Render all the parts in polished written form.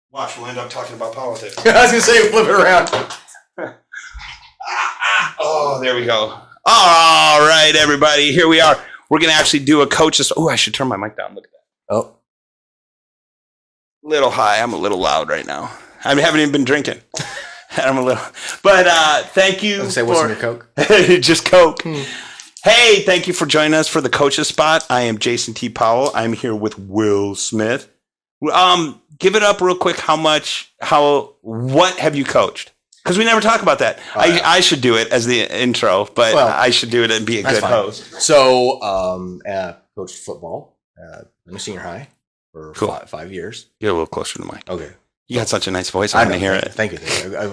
Watch, we'll end up talking about politics. I was going to say, flip it around. Oh, there we go. All right, everybody. Here we are. We're going to actually do a coach's. Oh, I should turn my mic down. Look at that. Oh. Little high. I'm a little loud right now. I haven't even been drinking. I'm a little. But thank you. Say, what's in your Coke? Just Coke. Hey, thank you for joining us for the coach's spot. I am Jason T. Powell. I'm here with Will Smith. Give it up real quick. What have you coached? Because we never talk about that. I should do it as the intro, but I should do it and be a good host. So, coached football in senior high for 5 years. Get a little closer to the mic. Okay. You got such a nice voice. I want to hear it. Thank you.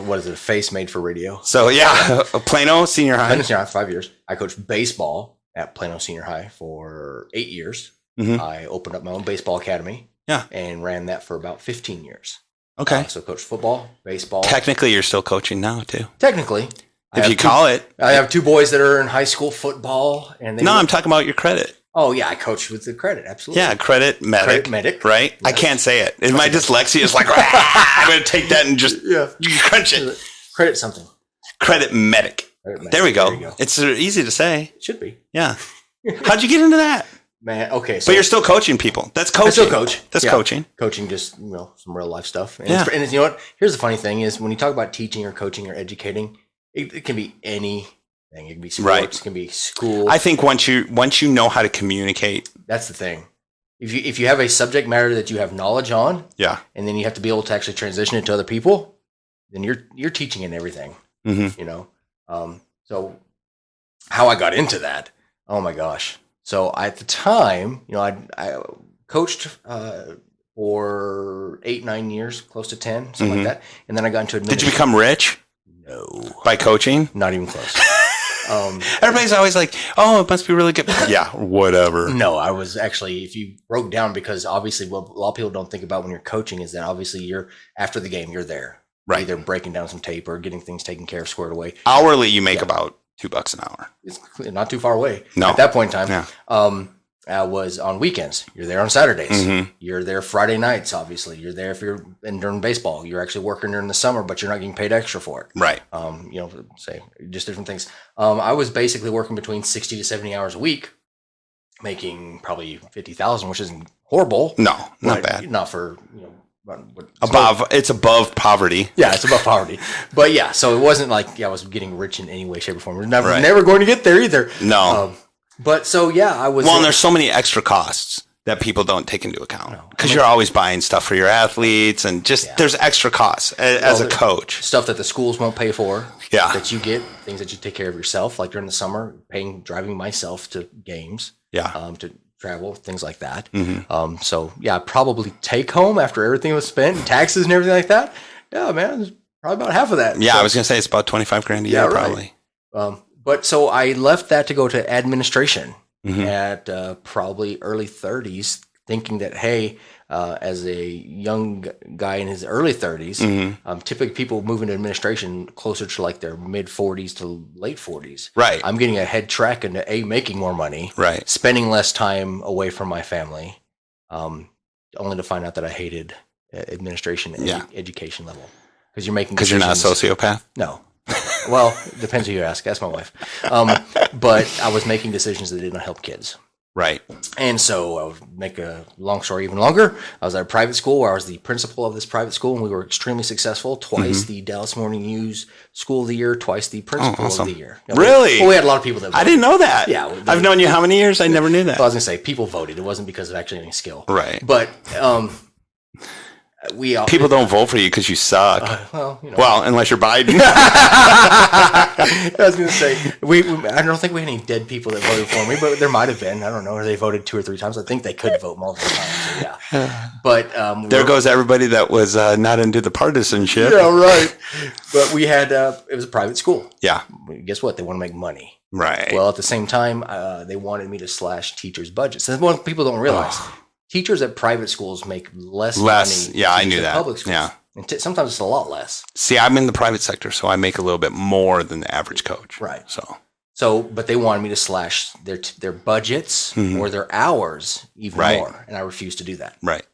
What is it? A face made for radio. So, yeah, Plano Senior High. Plano Senior High, 5 years. I coached baseball at Plano Senior High for 8 years. Mm-hmm. I opened up my own baseball academy. Yeah. And ran that for about 15 years. Okay. So coached football, baseball. Technically, you're still coaching now, too. Technically. If you call it. I have 2 boys that are in high school football. And I'm talking about your credit. Oh, yeah. I coach with the credit. Absolutely. Yeah. Credit medic. Right? Yes. I can't say it. My dyslexia is like, I'm going to take that and just crunch it. Credit something. Credit medic. There we go. It's easy to say. It should be. Yeah. How'd you get into that? Man, okay. So, but you're still coaching people. That's coaching. I still coach. That's coaching. Coaching just, some real life stuff. And, and you know what? Here's the funny thing is when you talk about teaching or coaching or educating, it can be anything. It can be sports. It can be school. I think once you know how to communicate. That's the thing. If you have a subject matter that you have knowledge on, and then you have to be able to actually transition it to other people, then you're teaching in everything. Mm-hmm. So how I got into that, oh my gosh. So at the time, I coached for 8-9 years, close to 10, something like that. And then I got into administration. Did you become rich? No. By coaching? Not even close. Everybody's always like, oh, it must be really good. Yeah, whatever. No, I was actually, if you broke down, because obviously what a lot of people don't think about when you're coaching is that obviously you're, after the game, you're there. Right. Either breaking down some tape or getting things taken care of, squared away. Hourly, you make about $2 an hour. It's not too far away. No. At that point in time, was on weekends. You're there on Saturdays. Mm-hmm. You're there Friday nights, obviously. You're there if you're during baseball. You're actually working during the summer, but you're not getting paid extra for it. Right. Say just different things. I was basically working between 60 to 70 hours a week, making probably $50,000, which isn't horrible. No, not bad. Not for, it's above poverty. Yeah, it's above poverty. But yeah, so it wasn't like I was getting rich in any way, shape, or form. We're never going to get there either. No. But so yeah, I was. Well, and there's so many extra costs that people don't take into account because you're always buying stuff for your athletes, and just there's extra costs as a coach. Stuff that the schools won't pay for. Yeah. That you get, things that you take care of yourself, like during the summer, driving myself to games. Yeah. To travel, things like that. Mm-hmm. So yeah, probably take home after everything was spent, and taxes and everything like that. Yeah, man, it's probably about half of that. Yeah, so, I was gonna say it's about $25,000 a year, probably. But so I left that to go to administration at probably early 30s, thinking that, hey, as a young guy in his early 30s, typically people move into administration closer to like their mid 40s to late 40s. Right. I'm getting a head track into making more money, right, spending less time away from my family, only to find out that I hated administration at education level. Because you're making decisions. Because you're not a sociopath? No. Well, it depends who you ask. Ask my wife. But I was making decisions that did not help kids. Right. And so I would make a long story even longer. I was at a private school where I was the principal of this private school, and we were extremely successful. Twice the Dallas Morning News School of the Year, twice the Principal of the Year. Really? We had a lot of people that voted. I didn't know that. Yeah. I've known you how many years? I never knew that. I was going to say, people voted. It wasn't because of actually any skill. Right. But people don't vote for you because you suck. Well, unless you're Biden. I was going to say, I don't think we had any dead people that voted for me, but there might have been. I don't know. Or they voted 2 or 3 times. I think they could vote multiple times. So yeah. But there goes everybody that was not into the partisanship. Yeah, right. But we had it was a private school. Yeah. Guess what? They want to make money. Right. Well, at the same time, they wanted me to slash teachers' budgets. That's what people don't realize. Teachers at private schools make less money. Yeah, I knew that. Public schools. Yeah. And sometimes it's a lot less. See, I'm in the private sector, so I make a little bit more than the average coach. Right. So, but they wanted me to slash their budgets or their hours even more, and I refused to do that. Right.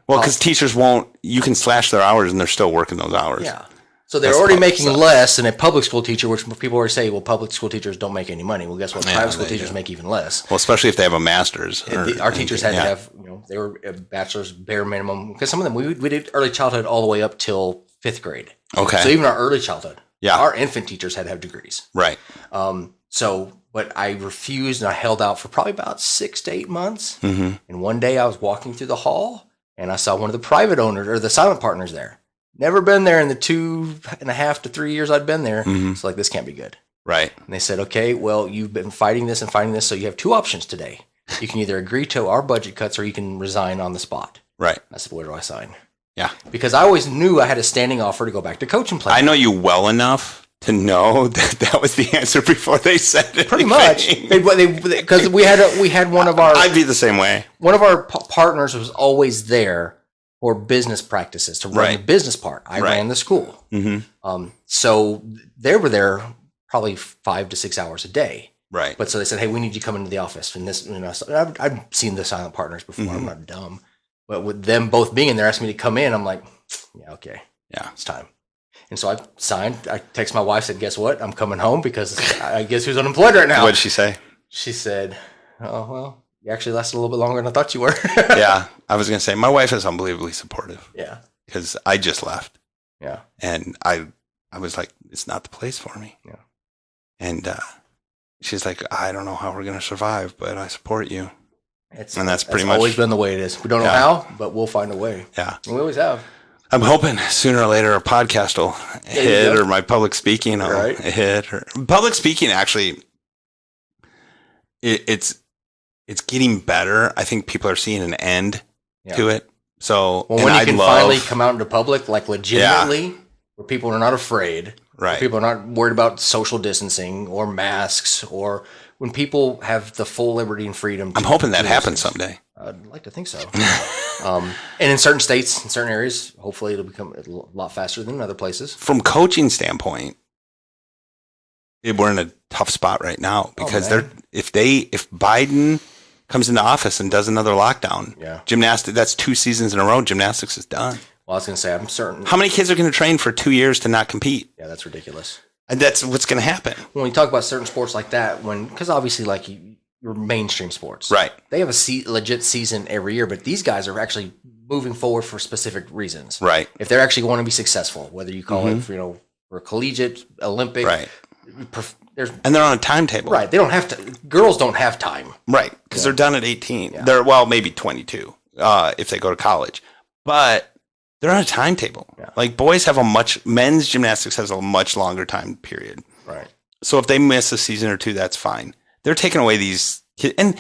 Because teachers you can slash their hours and they're still working those hours. Yeah. So they're already making less than a public school teacher, which people always say, well, public school teachers don't make any money. Well, guess what? Private school teachers make even less. Well, especially if they have a master's. Our teachers had to have, they were a bachelor's bare minimum. Because some of them, we did early childhood all the way up till 5th grade. Okay. So even our early childhood, our infant teachers had to have degrees. Right. But I refused and I held out for probably about 6 to 8 months. Mm-hmm. And one day I was walking through the hall and I saw one of the private owners or the silent partners there. Never been there in the 2.5 to 3 years I'd been there. Mm-hmm. It's like, this can't be good. Right. And they said, okay, well, you've been fighting this, so you have 2 options today. You can either agree to our budget cuts or you can resign on the spot. Right. I said, where do I sign? Yeah. Because I always knew I had a standing offer to go back to coaching play. I know you well enough to know that was the answer before they said it. Pretty much. Because we had one of our... I'd be the same way. One of our partners was always there for business practices, to run the business part. I ran the school. Mm-hmm. So they were there probably 5 to 6 hours a day. Right. But so they said, hey, we need you to come into the office. And this, I've seen the silent partners before. Mm-hmm. I'm not dumb. But with them both being in there, asking me to come in, I'm like, yeah, okay. Yeah. It's time. And so I signed. I texted my wife, said, guess what? I'm coming home because I guess who's unemployed right now. What did she say? She said, oh, well, you actually lasted a little bit longer than I thought you were. Yeah. I was going to say, my wife is unbelievably supportive. Yeah. Because I just left. Yeah. And I was like, it's not the place for me. Yeah. And she's like, I don't know how we're going to survive, but I support you. And that's pretty much always been the way it is. We don't know how, but we'll find a way. Yeah. And we always have. I'm hoping sooner or later a podcast will hit, or my public speaking will hit. Or public speaking, actually, it's getting better. I think people are seeing an end to it. So when you can finally come out into public, like legitimately, where people are not afraid, right? People are not worried about social distancing or masks, or when people have the full liberty and freedom. I'm hoping that happens someday. I'd like to think so. And in certain states, in certain areas, hopefully it'll become a lot faster than other places. From coaching standpoint, we're in a tough spot right now because if Biden comes into office and does another lockdown, gymnastics, that's 2 seasons in a row. Gymnastics is done. Well, I was going to say, I'm certain. How many kids are going to train for 2 years to not compete? Yeah, that's ridiculous. And that's what's going to happen. When you talk about certain sports like that, because obviously, like your mainstream sports, right? They have a legit season every year, but these guys are actually moving forward for specific reasons, right? If they're actually going to be successful, whether you call it, for collegiate, Olympic, right? And they're on a timetable, right? They don't have to. Girls don't have time, right? Because they're done at 18. Yeah. They're maybe 22 if they go to college, but they're on a timetable. Yeah. Like boys have men's gymnastics has a much longer time period. Right. So if they miss a season or two, that's fine. They're taking away these kids. And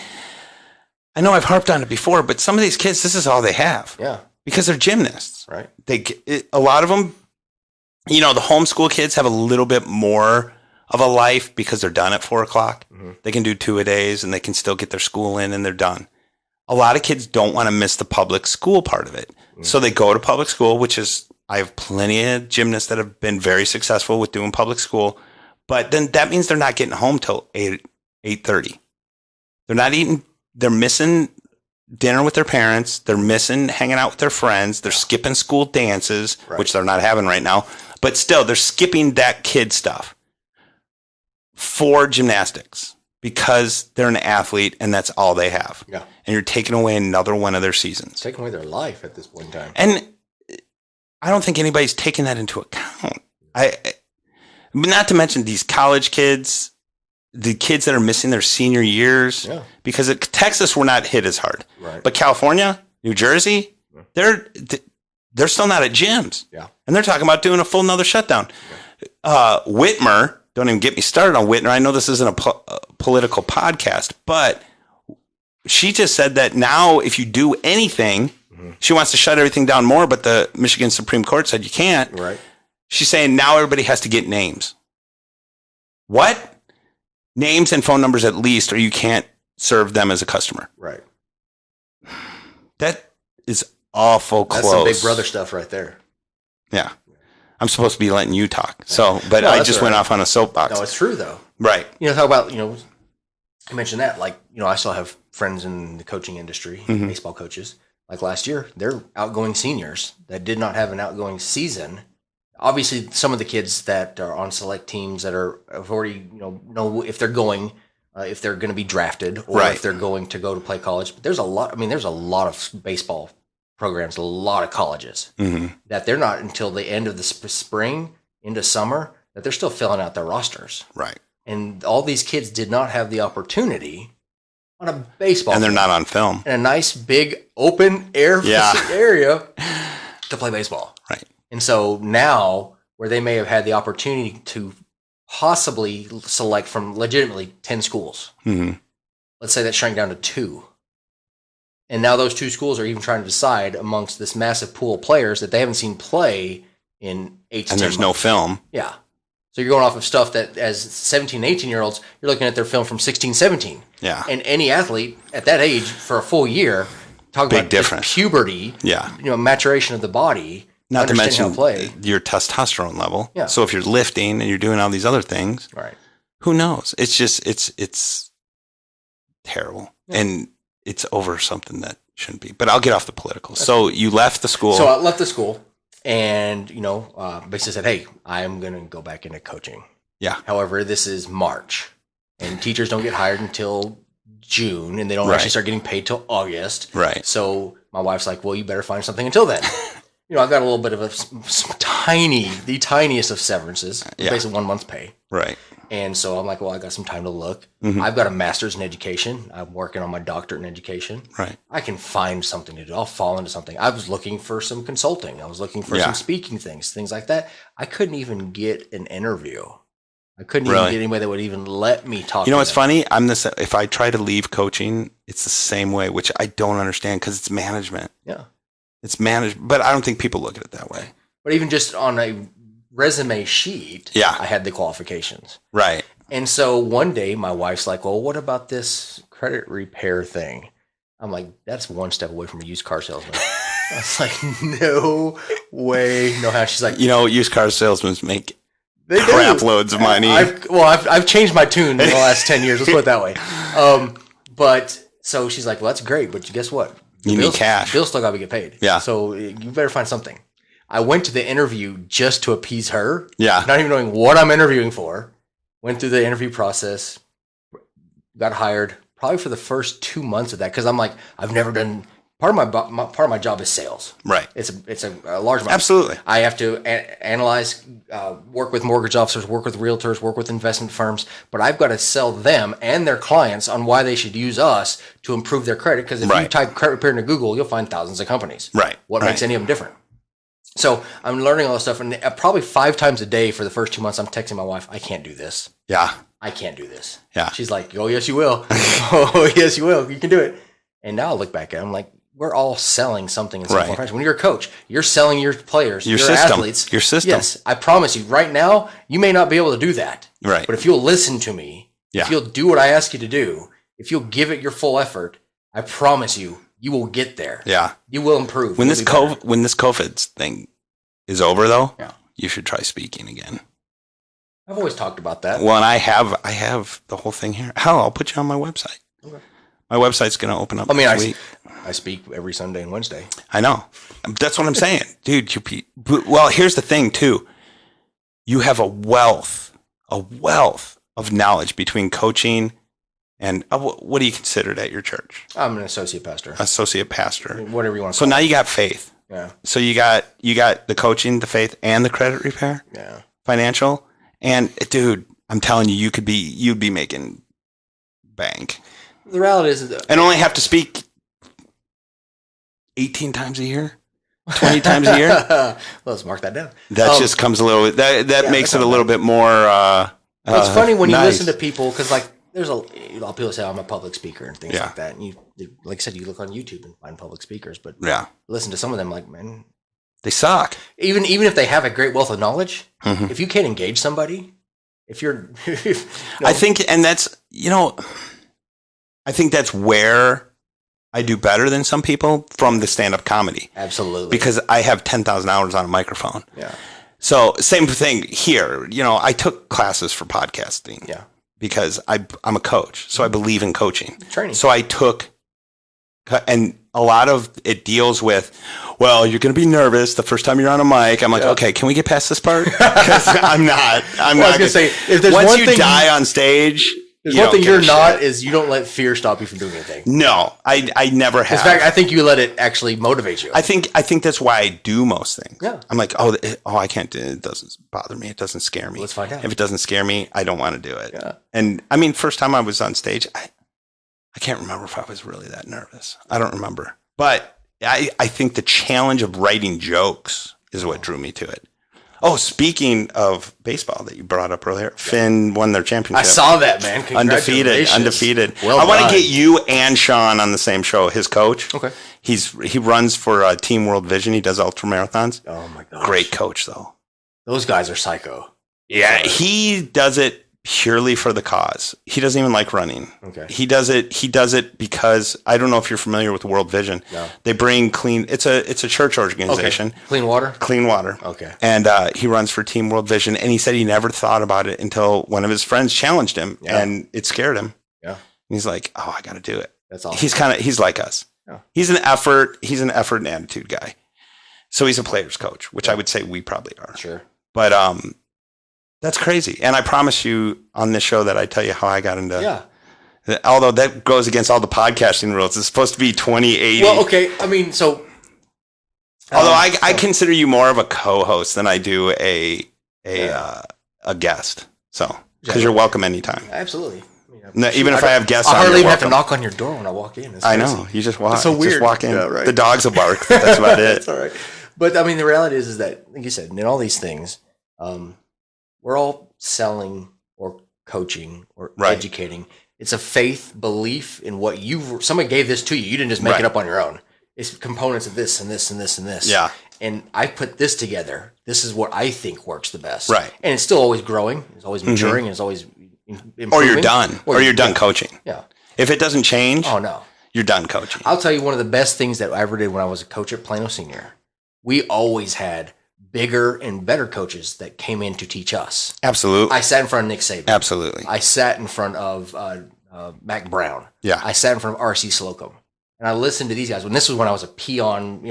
I know I've harped on it before, but some of these kids, this is all they have. Yeah. Because they're gymnasts. Right. A lot of them, the homeschool kids have a little bit more of a life because they're done at 4:00. Mm-hmm. They can do 2-a-days and they can still get their school in and they're done. A lot of kids don't want to miss the public school part of it. So they go to public school, which is, I have plenty of gymnasts that have been very successful with doing public school, but then that means they're not getting home till 8:30. They're not eating, they're missing dinner with their parents. They're missing hanging out with their friends. They're skipping school dances, which they're not having right now, but still they're skipping that kid stuff for gymnastics because they're an athlete and that's all they have. Yeah. And you're taking away another one of their seasons. It's taking away their life at this point in time. And I don't think anybody's taking that into account. Not to mention these college kids, the kids that are missing their senior years, because at Texas, we're not hit as hard. Right. But California, New Jersey, they're still not at gyms. Yeah. And they're talking about doing a full another shutdown. Yeah. Whitmer, don't even get me started on Whitmer. I know this isn't a political podcast, but she just said that now if you do anything, she wants to shut everything down more, but the Michigan Supreme Court said you can't. Right. She's saying now everybody has to get names. What? Names and phone numbers at least, or you can't serve them as a customer. Right. That is awful close. That's some Big Brother stuff right there. Yeah. I'm supposed to be letting you talk. So, but I just went off on a soapbox. No, it's true though. Right. How about, I mentioned that, like, I still have friends in the coaching industry, baseball coaches. like last year, they're outgoing seniors that did not have an outgoing season. Obviously, some of the kids that are on select teams that have already know if they're going to be drafted or if they're going to go to play college. But there's a lot. I mean, there's a lot of baseball programs, a lot of colleges that they're not until the end of the spring into summer that they're still filling out their rosters. Right. And all these kids did not have the opportunity on a baseball and they're not on film in a nice big open air area to play baseball. Right. And so now where they may have had the opportunity to possibly select from legitimately 10 schools, let's say that shrank down to 2. And now those 2 schools are even trying to decide amongst this massive pool of players that they haven't seen play in 8 to 10 And there's months. no film. Yeah. So you're going off of stuff that as 17, 18-year-olds, you're looking at their film from 16, 17. Yeah. And any athlete at that age for a full year, talk Big about difference. Puberty, maturation of the body, not to mention play. Your testosterone level. Yeah. So if you're lifting and you're doing all these other things, who knows? It's just, it's terrible. Yeah. And it's over something that shouldn't be. But I'll get off the political. So you left the school. So I left the school. And, basically said, hey, I'm going to go back into coaching. Yeah. However, this is March. And teachers don't get hired until June. And they don't actually start getting paid till August. Right. So my wife's like, well, you better find something until then. I've got a little bit of the tiniest of severances. Basically 1 month's pay. Right. And so I'm like, well, I got some time to look. I've got a master's in education. I'm working on my doctorate in education. Right. I can find something to do. I'll fall into something. I was looking for some consulting. I was looking for some speaking things like that. I couldn't even get an interview. I couldn't even get anybody that would even let me talk. What's funny? If I try to leave coaching, it's the same way, which I don't understand because it's management. Yeah. It's management, but I don't think people look at it that way. But even just on a resume sheet, I had the qualifications. Right. And so one day my wife's like, well, what about this credit repair thing? I'm like, that's one step away from a used car salesman. I was like, no way, no how. She's like, used car salesmen make crap loads of money. I've changed my tune in the last 10 years. Let's put it that way. But so she's like, well, that's great. But guess what? You need cash. Bills still got to get paid. Yeah. So you better find something. I went to the interview just to appease her. Yeah. Not even knowing what I'm interviewing for. Went through the interview process. Got hired probably for the first 2 months of that because I'm like, I've never done. Part of my job is sales. Right. It's a large amount. Absolutely. I have to analyze, work with mortgage officers, work with realtors, work with investment firms, but I've got to sell them and their clients on why they should use us to improve their credit. Because if you type credit repair into Google, you'll find thousands of companies. Right. What makes any of them different? So I'm learning all this stuff, and probably 5 times a day for the first 2 months, I'm texting my wife, I can't do this. Yeah. I can't do this. Yeah. She's like, oh, yes, you will. Oh, yes, you will. You can do it. And now I look back at it, I'm like, we're all selling something in some form. When you're a coach, you're selling your players, your system, athletes. Your system. Yes, I promise you, right now, you may not be able to do that. Right. But if you'll listen to me, if you'll do what I ask you to do, if you'll give it your full effort, I promise you, you will get there. Yeah. You will improve. When this COVID thing is over, though, you should try speaking again. I've always talked about that. Well, and I have the whole thing here. Hell, I'll put you on my website. Okay. My website's going to open up next week. I speak every Sunday and Wednesday. I know. That's what I'm saying. Dude, well, here's the thing, too. You have a wealth of knowledge between coaching and what do you consider it at your church? I'm an associate pastor. Whatever you want to call it. Now you got faith. Yeah. So you got the coaching, the faith, and the credit repair? Yeah. Financial? And, dude, I'm telling you, you'd be making bank. The reality is and only have to speak 18 times a year, 20 times a year. Well, let's mark that down. That just comes a little bit. That makes it a little bit more. It's funny when you listen to people because, like, there's a lot of people say I'm a public speaker and things like that. And you, like I said, you look on YouTube and find public speakers, but listen to some of them, like, man, they suck. Even if they have a great wealth of knowledge, if you can't engage somebody, I think, and that's I think that's where I do better than some people from the stand-up comedy. Absolutely. Because I have 10,000 hours on a microphone. Yeah. So same thing here. I took classes for podcasting. Yeah. Because I'm a coach. So I believe in coaching. Training. So I took And a lot of it deals with, well, you're going to be nervous the first time you're on a mic. I'm like, okay, can we get past this part? Because I'm not. I was going to say, if there's once you die on stage, there's one thing you're not is you don't let fear stop you from doing anything. No, I never have. In fact, I think you let it actually motivate you. I think that's why I do most things. Yeah. I'm like, I can't do it. It doesn't bother me. It doesn't scare me. Let's find out. If it doesn't scare me, I don't want to do it. Yeah. And I mean, first time I was on stage, I can't remember if I was really that nervous. I don't remember. But I think the challenge of writing jokes is what drew me to it. Oh, speaking of baseball that you brought up earlier, Finn won their championship. I saw that, man. Undefeated. Well, I want to get you and Sean on the same show. His coach. Okay. He runs for Team World Vision. He does ultra marathons. Oh my gosh. Great coach though. Those guys are psycho. Yeah, he does it purely for the cause. He doesn't even like running. Okay. He does it because I don't know if you're familiar with World Vision. No. They bring clean. It's a church organization. Okay. Clean water. Clean water. Okay. And he runs for Team World Vision, and he said he never thought about it until one of his friends challenged him, and it scared him. Yeah. And he's like, "Oh, I got to do it." That's awesome. He's like us. Yeah. He's an effort and attitude guy. So he's a player's coach, which I would say we probably are. Sure. But that's crazy. And I promise you on this show that I tell you how I got into. Yeah. Although that goes against all the podcasting rules. It's supposed to be 2080. Well, okay. I mean, so. Although I consider you more of a co-host than I do a guest. So, because you're welcome anytime. Absolutely. No, even if I have guests, I hardly even have to knock on your door when I walk in. I know. You just walk. It's so weird. Just walk in. Yeah, right. The dogs will bark. That's about it. That's all right. But I mean, the reality is that, like you said, in all these things, we're all selling or coaching or educating. It's a faith belief in what somebody gave this to you. You didn't just make it up on your own. It's components of this and this and this and this. Yeah. And I put this together. This is what I think works the best. Right. And it's still always growing. It's always maturing. And it's always improving. Or you're done. Or you're done coaching. Yeah. If it doesn't change, oh no, you're done coaching. I'll tell you one of the best things that I ever did when I was a coach at Plano Senior. We always had bigger and better coaches that came in to teach us. Absolutely. I sat in front of Nick Saban. Absolutely. I sat in front of Mac Brown. Yeah. I sat in front of R.C. Slocum. And I listened to these guys. This was when I was a peon,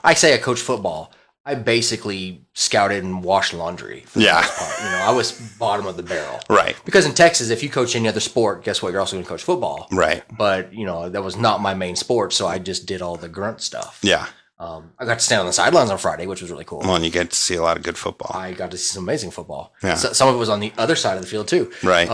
I say I coached football. I basically scouted and washed laundry. For the most part. I was bottom of the barrel. Right. Because in Texas, if you coach any other sport, guess what? You're also going to coach football. Right. But, that was not my main sport. So I just did all the grunt stuff. Yeah. I got to stand on the sidelines on Friday, which was really cool. Well, and you get to see a lot of good football. I got to see some amazing football. Yeah. So, some of it was on the other side of the field too. Right.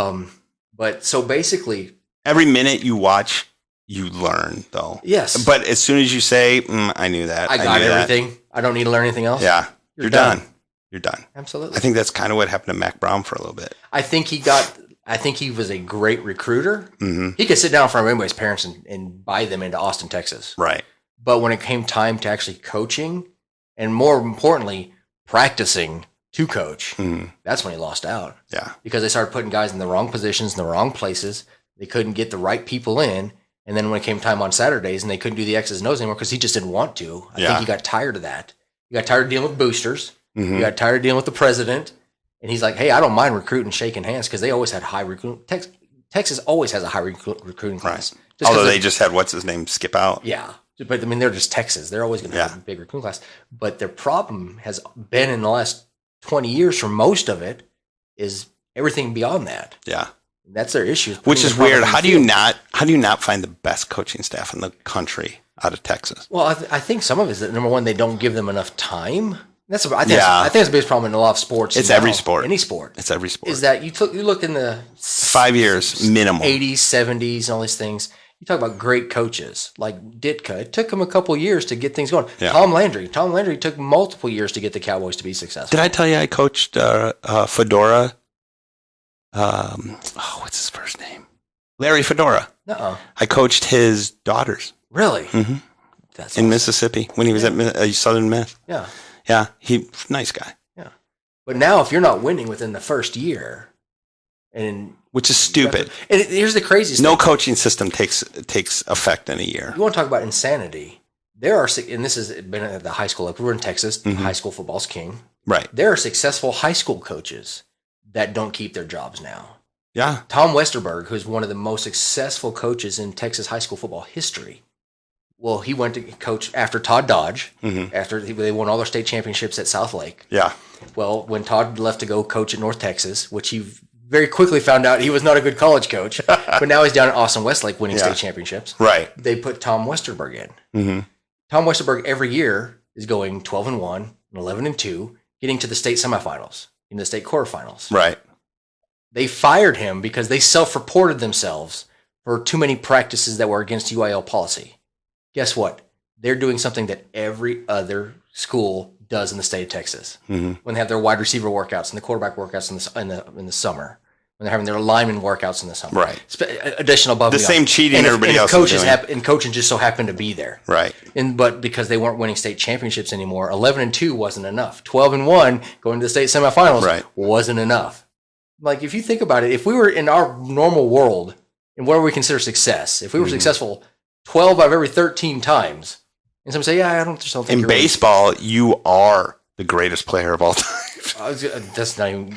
But so basically, every minute you watch, you learn though. Yes. But as soon as you say, I knew that. I got everything. I don't need to learn anything else. Yeah. You're done. You're done. Absolutely. I think that's kind of what happened to Mac Brown for a little bit. I think he was a great recruiter. Mm-hmm. He could sit down in front of anybody's parents and buy them into Austin, Texas. Right. But when it came time to actually coaching and more importantly, practicing to coach, that's when he lost out. Yeah. Because they started putting guys in the wrong positions, in the wrong places. They couldn't get the right people in. And then when it came time on Saturdays and they couldn't do the X's and O's anymore because he just didn't want to. I think he got tired of that. He got tired of dealing with boosters. He got tired of dealing with the president. And he's like, hey, I don't mind recruiting, shaking hands because they always had high recruiting. Texas always has a high recruiting class. Right. Although they just had, what's his name, skip out. Yeah. But I mean, they're just Texas. They're always going to have a big recruiting class. But their problem has been in the last 20 years for most of it is everything beyond that. Yeah. That's their issue. Which is weird. How do you not find the best coaching staff in the country out of Texas? Well, I think some of it is that, number one, they don't give them enough time. I think that's the biggest problem in a lot of sports. It's every sport. Any sport. It's every sport. Is that you look in the 5 years minimum, 80s, 70s, and all these things. You talk about great coaches like Ditka. It took him a couple years to get things going. Yeah. Tom Landry took multiple years to get the Cowboys to be successful. Did I tell you I coached Fedora? What's his first name? Larry Fedora. Uh-oh. I coached his daughters. Really? Mm-hmm. That's in awesome. Mississippi when he was at Southern Miss. Yeah. Yeah. Nice guy. Yeah. But now if you're not winning within the first year, which is stupid. And here's the craziest thing. No coaching system takes effect in a year. You want to talk about insanity. There are, and this has been at the high school level. We're in Texas. High school football's king. Right. There are successful high school coaches that don't keep their jobs now. Yeah. Tom Westerberg, who's one of the most successful coaches in Texas high school football history, Well, he went to coach after Todd Dodge, after they won all their state championships at South Lake. Yeah. Well, when Todd left to go coach at North Texas, which he very quickly found out he was not a good college coach, but now he's down at Austin Westlake winning state championships. Right. They put Tom Westerberg in. Tom Westerberg every year is going 12-1 and 11-2, getting to the state semifinals, in the state quarterfinals. Right. They fired him because they self-reported themselves for too many practices that were against UIL policy. Guess what? They're doing something that every other school does in the state of Texas. When they have their wide receiver workouts and the quarterback workouts in the summer, when they're having their lineman workouts in the summer, right? Additional above the same cheating and everybody else coaches is doing. and coaching just so happened to be there, right? But because they weren't winning state championships anymore, 11-2 wasn't enough. 12-1 going to the state semifinals wasn't enough. Like if you think about it, if we were in our normal world, and what do we consider success? If we were successful 12 out of every 13 times, and some say, "Yeah, I don't think." In baseball, you are the greatest player of all time. That's not even.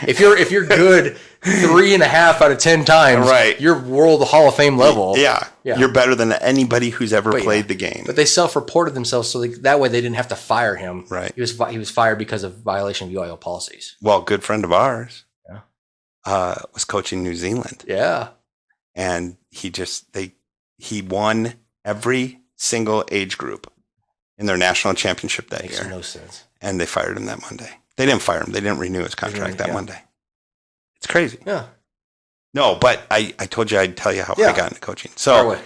If you're good 3.5 out of 10 times, right? You're World Hall of Fame level. Yeah. You're better than anybody who's ever played the game. But they self-reported themselves, so that way they didn't have to fire him. Right. He was fired because of violation of UIL policies. Well, a good friend of ours, was coaching New Zealand. Yeah. And he won every single age group in their national championship that year. Makes no sense. And they fired him that Monday. They didn't fire him. They didn't renew his contract that Monday. It's crazy. Yeah. No, but I told you I'd tell you how I got into coaching. So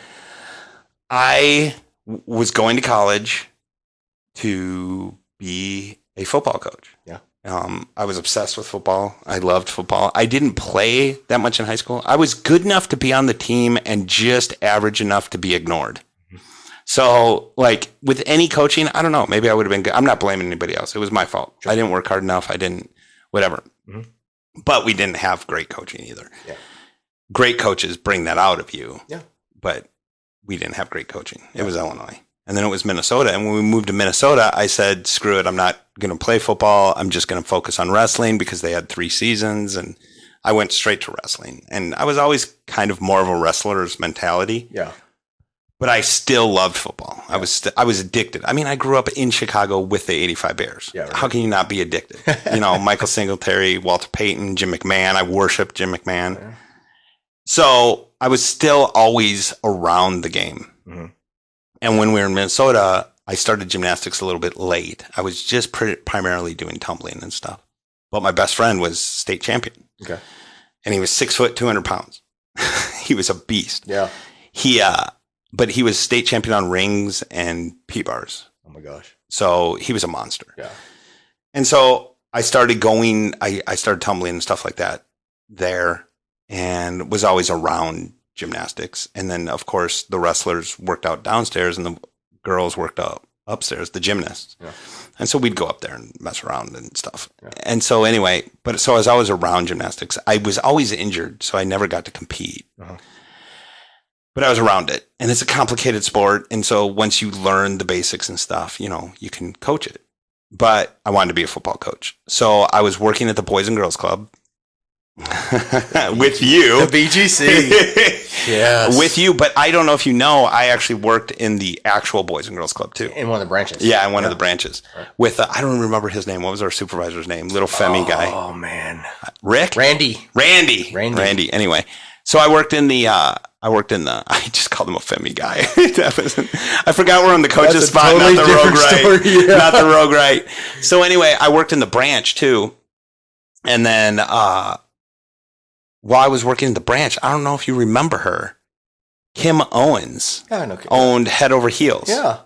I was going to college to be a football coach. Yeah. I was obsessed with football. I loved football. I didn't play that much in high school. I was good enough to be on the team and just average enough to be ignored. So, like, with any coaching, I don't know. Maybe I would have been good. I'm not blaming anybody else. It was my fault. Sure. I didn't work hard enough. I didn't, whatever. But we didn't have great coaching either. Yeah. Great coaches bring that out of you. Yeah. But we didn't have great coaching. It was Illinois. And then it was Minnesota. And when we moved to Minnesota, I said, screw it. I'm not going to play football. I'm just going to focus on wrestling because they had 3 seasons. And I went straight to wrestling. And I was always kind of more of a wrestler's mentality. Yeah. But I still loved football. I was addicted. I mean, I grew up in Chicago with the 85 Bears. Yeah, right. How can you not be addicted? Michael Singletary, Walter Payton, Jim McMahon. I worshiped Jim McMahon. Yeah. So I was still always around the game. And when we were in Minnesota, I started gymnastics a little bit late. I was just primarily doing tumbling and stuff. But my best friend was state champion. Okay. And he was 6 foot, 200 pounds. He was a beast. Yeah. But he was state champion on rings and P-bars. Oh my gosh. So he was a monster. Yeah. And so I started going, I started tumbling and stuff like that there and was always around gymnastics. And then, of course, the wrestlers worked out downstairs and the girls worked out upstairs, the gymnasts. Yeah. And so we'd go up there and mess around and stuff. Yeah. And so anyway, so as I was around gymnastics, I was always injured, so I never got to compete. But I was around it, and it's a complicated sport. And so once you learn the basics and stuff, you can coach it. But I wanted to be a football coach. So I was working at the Boys and Girls Club with you. The BGC. Yes. With you. But I don't know if you know, I actually worked in the actual Boys and Girls Club too. In one of the branches. Yeah, in one of the branches. Right. With, I don't remember his name. What was our supervisor's name? Little Femi guy. Oh, man. Rick? Randy. Anyway. So I worked in the, I just called him a Femi guy. I forgot we're on the coach's spot, totally not the rogue right. Yeah. Not the rogue right. So anyway, I worked in the branch too. And then, while I was working in the branch, I don't know if you remember her. Kim Owens owned Head Over Heels. Yeah.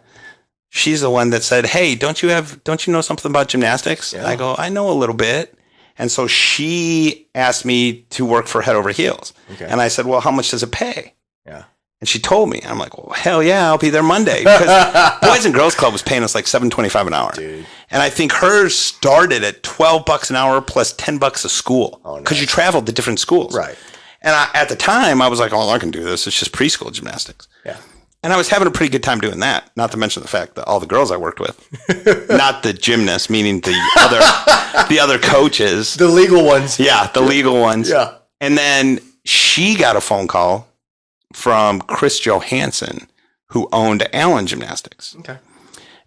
She's the one that said, "Hey, don't you know something about gymnastics?" Yeah. I go, "I know a little bit." And so she asked me to work for Head Over Heels. Okay. And I said, "Well, how much does it pay?" Yeah. And she told me. I'm like, "Well, hell yeah, I'll be there Monday." Because Boys and Girls Club was paying us like $7.25 an hour. Dude. And I think hers started at $12 an hour plus $10 a school. Because you traveled to different schools. Right. And at the time, I was like, "Oh, I can do this. It's just preschool gymnastics." Yeah. And I was having a pretty good time doing that. Not to mention the fact that all the girls I worked with, not the gymnasts, meaning the other coaches. The legal ones. Yeah, the legal ones. Yeah. And then she got a phone call from Chris Johansson, who owned Allen Gymnastics. Okay.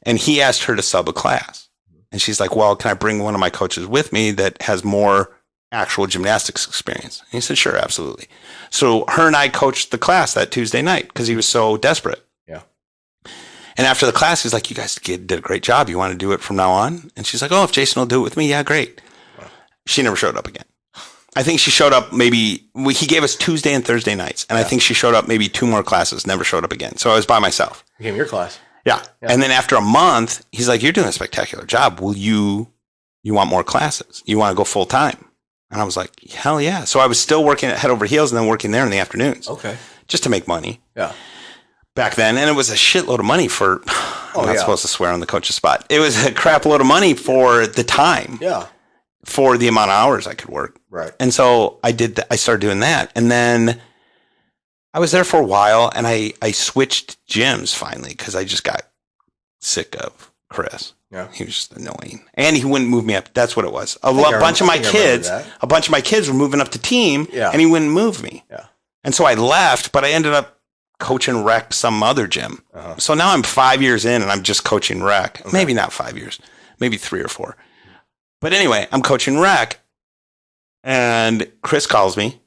And he asked her to sub a class. And she's like, well, can I bring one of my coaches with me that has more actual gymnastics experience? And he said, sure, absolutely. So her and I coached the class that Tuesday night because he was so desperate. Yeah. And after the class, he's like, you guys did a great job. You want to do it from now on? And she's like, oh, if Jason will do it with me, yeah, great. Wow. She never showed up again. I think she showed up he gave us Tuesday and Thursday nights. And I think she showed up maybe 2 more classes, never showed up again. So I was by myself. Became your class. Yeah. And then after a month, he's like, you're doing a spectacular job. You want more classes? You want to go full time? And I was like, hell yeah. So I was still working at Head Over Heels and then working there in the afternoons. Okay. Just to make money. Yeah. Back then. And it was a shitload of money for, I'm not supposed to swear on the coach's spot. It was a crap load of money for the time. Yeah. For the amount of hours I could work. Right. And so I started doing that. And then I was there for a while and I switched gyms finally because I just got sick of Chris. Yeah. He was just annoying. And he wouldn't move me up. That's what it was. A bunch of my kids were moving up to team and he wouldn't move me. Yeah. And so I left, but I ended up coaching rec some other gym. Uh-huh. So now I'm 5 years in and I'm just coaching rec. Okay. Maybe not 5 years, maybe 3 or 4. But anyway, I'm coaching rec and Chris calls me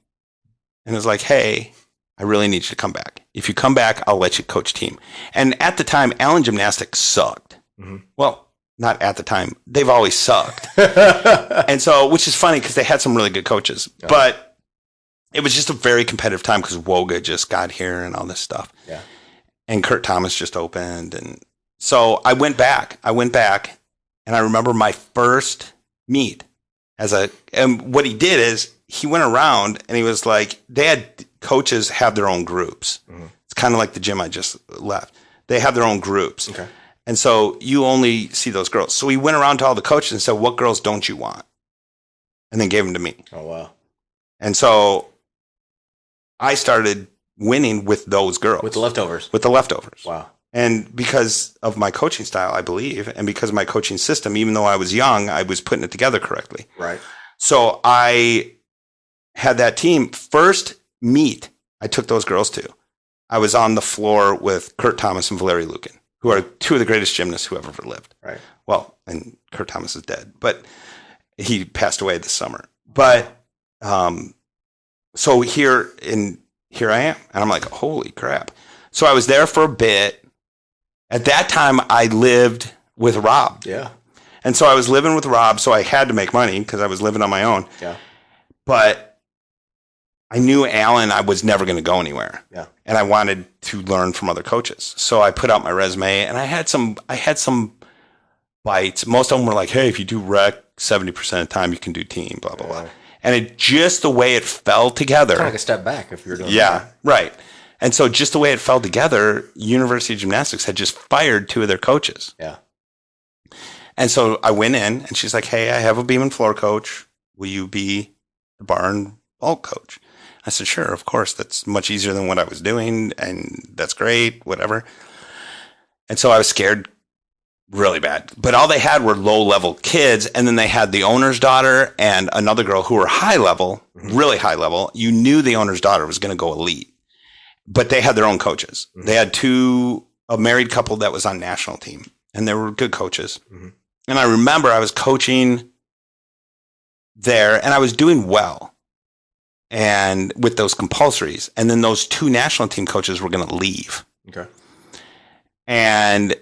and is like, hey, I really need you to come back. If you come back, I'll let you coach team. And at the time, Allen Gymnastics sucked. Mm-hmm. Well, not at the time. They've always sucked. And so, which is funny because they had some really good coaches. Yeah. But it was just a very competitive time because Woga just got here and all this stuff. Yeah. And Kurt Thomas just opened. And so I went back. And I remember my first meet and what he did is he went around and he was like, they had coaches have their own groups. Mm-hmm. It's kind of like the gym I just left. They have their own groups. Okay. And so you only see those girls. So he went around to all the coaches and said, what girls don't you want? And then gave them to me. Oh, wow. And so I started winning with those girls. With the leftovers. Wow. And because of my coaching style, I believe, and because of my coaching system, even though I was young, I was putting it together correctly. Right. So I had that team first meet I took those girls to. I was on the floor with Kurt Thomas and Valerie Lukin, who are 2 of the greatest gymnasts who ever lived. Right. Well, and Kurt Thomas is dead, but he passed away this summer. But so here I am, and I'm like, holy crap. So I was there for a bit. At that time, I lived with Rob. Yeah. And so I was living with Rob, so I had to make money because I was living on my own. Yeah. But I knew Allen, I was never going to go anywhere. Yeah. And I wanted to learn from other coaches. So I put out my resume and I had some bites. Most of them were like, hey, if you do rec 70% of the time, you can do team, blah, blah, blah. And it just the way it fell together. Kind of like a step back if you're doing that. Right. And so just the way it fell together, University of Gymnastics had just fired 2 of their coaches. Yeah. And so I went in and she's like, hey, I have a beam and floor coach. Will you be the bar and vault coach? I said, sure, of course. That's much easier than what I was doing. And that's great, whatever. And so I was scared really bad. But all they had were low-level kids. And then they had the owner's daughter and another girl who were high level, really high level. You knew the owner's daughter was going to go elite. But they had their own coaches. Mm-hmm. They had a married couple that was on national team. And they were good coaches. Mm-hmm. And I remember I was coaching there and I was doing well. And with those compulsories. And then those 2 national team coaches were going to leave. Okay.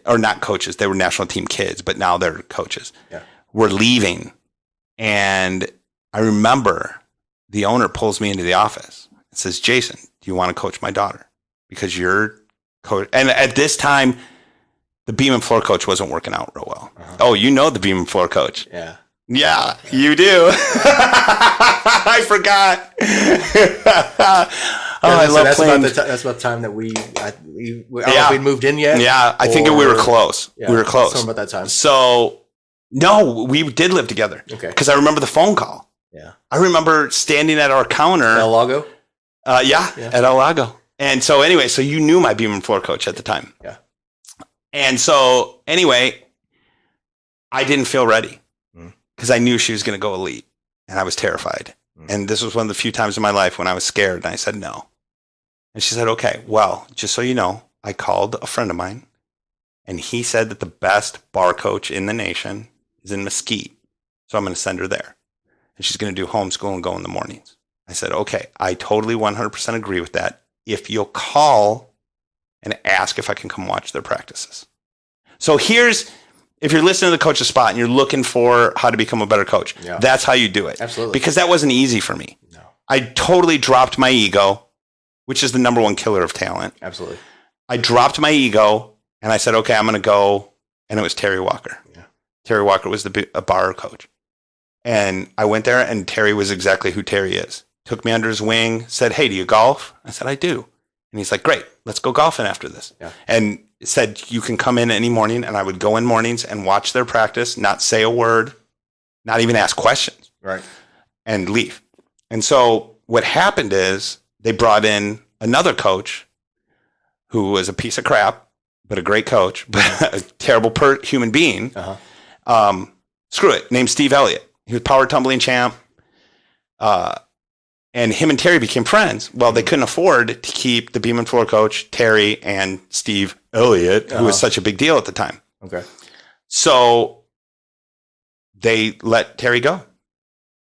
Or not coaches. They were national team kids, but now they're coaches. Yeah. Were leaving. And I remember the owner pulls me into the office and says, Jason, do you want to coach my daughter? Because you're coach. And at this time, the beam and floor coach wasn't working out real well. Uh-huh. Oh, you know the beam and floor coach. Yeah. Yeah, you do. I forgot. I love playing. That's about the time that we I don't know if we'd moved in yet. Yeah, I think we were close. Yeah, we were close. Something about that time. So, no, we did live together. Okay. Because I remember the phone call. Yeah. I remember standing at our counter. El Lago? Yeah, at El Lago. And so anyway, so you knew my beam and floor coach at the time. Yeah. And so anyway, I didn't feel ready because I knew she was going to go elite and I was terrified. And this was one of the few times in my life when I was scared and I said no. And she said, okay, well, just so you know, I called a friend of mine, and he said that the best bar coach in the nation is in Mesquite. So I'm going to send her there. And she's going to do homeschool and go in the mornings. I said, okay, I totally 100% agree with that. If you'll call and ask if I can come watch their practices. So if you're listening to the Coach's Spot and you're looking for how to become a better coach, that's how you do it. Absolutely. Because that wasn't easy for me. No. I totally dropped my ego, which is the number one killer of talent. Absolutely. I dropped my ego and I said, okay, I'm going to go. And it was Terry Walker. Yeah. Terry Walker was a bar coach. And I went there and Terry was exactly who Terry is. Took me under his wing, said, hey, do you golf? I said, I do. And he's like, great, let's go golfing after this. Yeah. And said, you can come in any morning. And I would go in mornings and watch their practice, not say a word, not even ask questions. Right. And leave. And so what happened is they brought in another coach who was a piece of crap, but a great coach, but a terrible human being. Uh-huh. Screw it. Named Steve Elliott. He was power tumbling champ. And him and Terry became friends. Well, they couldn't afford to keep the Beeman floor coach, Terry, and Steve Elliott, who was such a big deal at the time. Okay. So they let Terry go.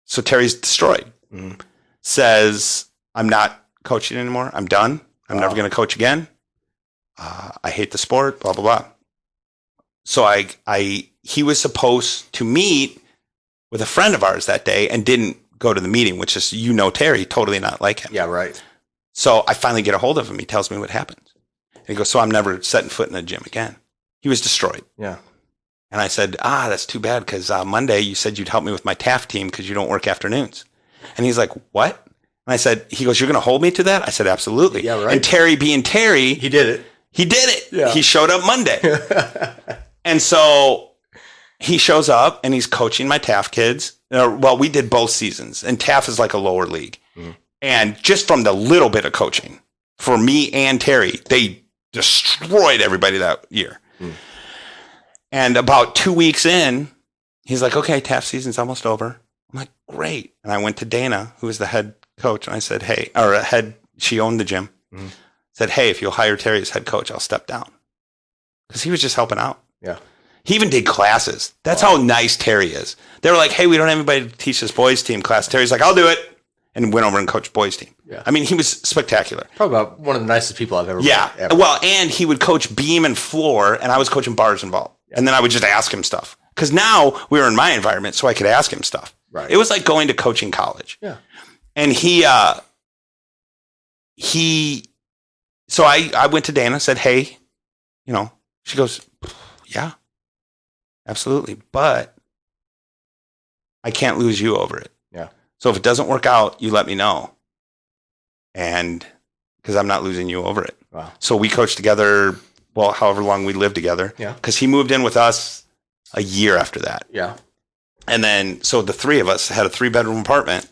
So Terry's destroyed. Mm-hmm. Says, I'm not coaching anymore. I'm done. I'm never going to coach again. I hate the sport, blah, blah, blah. So he was supposed to meet with a friend of ours that day and didn't go to the meeting, which is, Terry, totally not like him. Yeah, right. So I finally get a hold of him. He tells me what happened. And he goes, so I'm never setting foot in the gym again. He was destroyed. Yeah. And I said, that's too bad because Monday you said you'd help me with my TAF team because you don't work afternoons. And he's like, what? And I said, he goes, you're going to hold me to that? I said, absolutely. Yeah, right. And Terry being Terry. He did it. Yeah. He showed up Monday. And so he shows up and he's coaching my TAF kids. Well, we did both seasons, and TAF is like a lower league. Mm. And just from the little bit of coaching for me and Terry, they destroyed everybody that year. Mm. And about 2 weeks in, he's like, okay, TAF season's almost over. I'm like, great. And I went to Dana, who was the head coach, and I said, hey, she owned the gym. Mm. Said, hey, if you'll hire Terry as head coach, I'll step down. Because he was just helping out. Yeah. He even did classes. That's how nice Terry is. They were like, hey, we don't have anybody to teach this boys team class. Terry's like, I'll do it. And went over and coached boys team. Yeah. I mean, he was spectacular. Probably about one of the nicest people I've ever met. Ever. Well, and he would coach beam and floor, and I was coaching bars and vault. Yeah. And then I would just ask him stuff. Because now we were in my environment, so I could ask him stuff. Right. It was like going to coaching college. Yeah. And so I went to Dana, said, hey, she goes, yeah, absolutely. But I can't lose you over it. Yeah. So if it doesn't work out, you let me know. And because I'm not losing you over it. Wow. So we coached together, well, however long we lived together. Yeah. Because he moved in with us a year after that. Yeah. And then, so the three of us had a 3-bedroom apartment.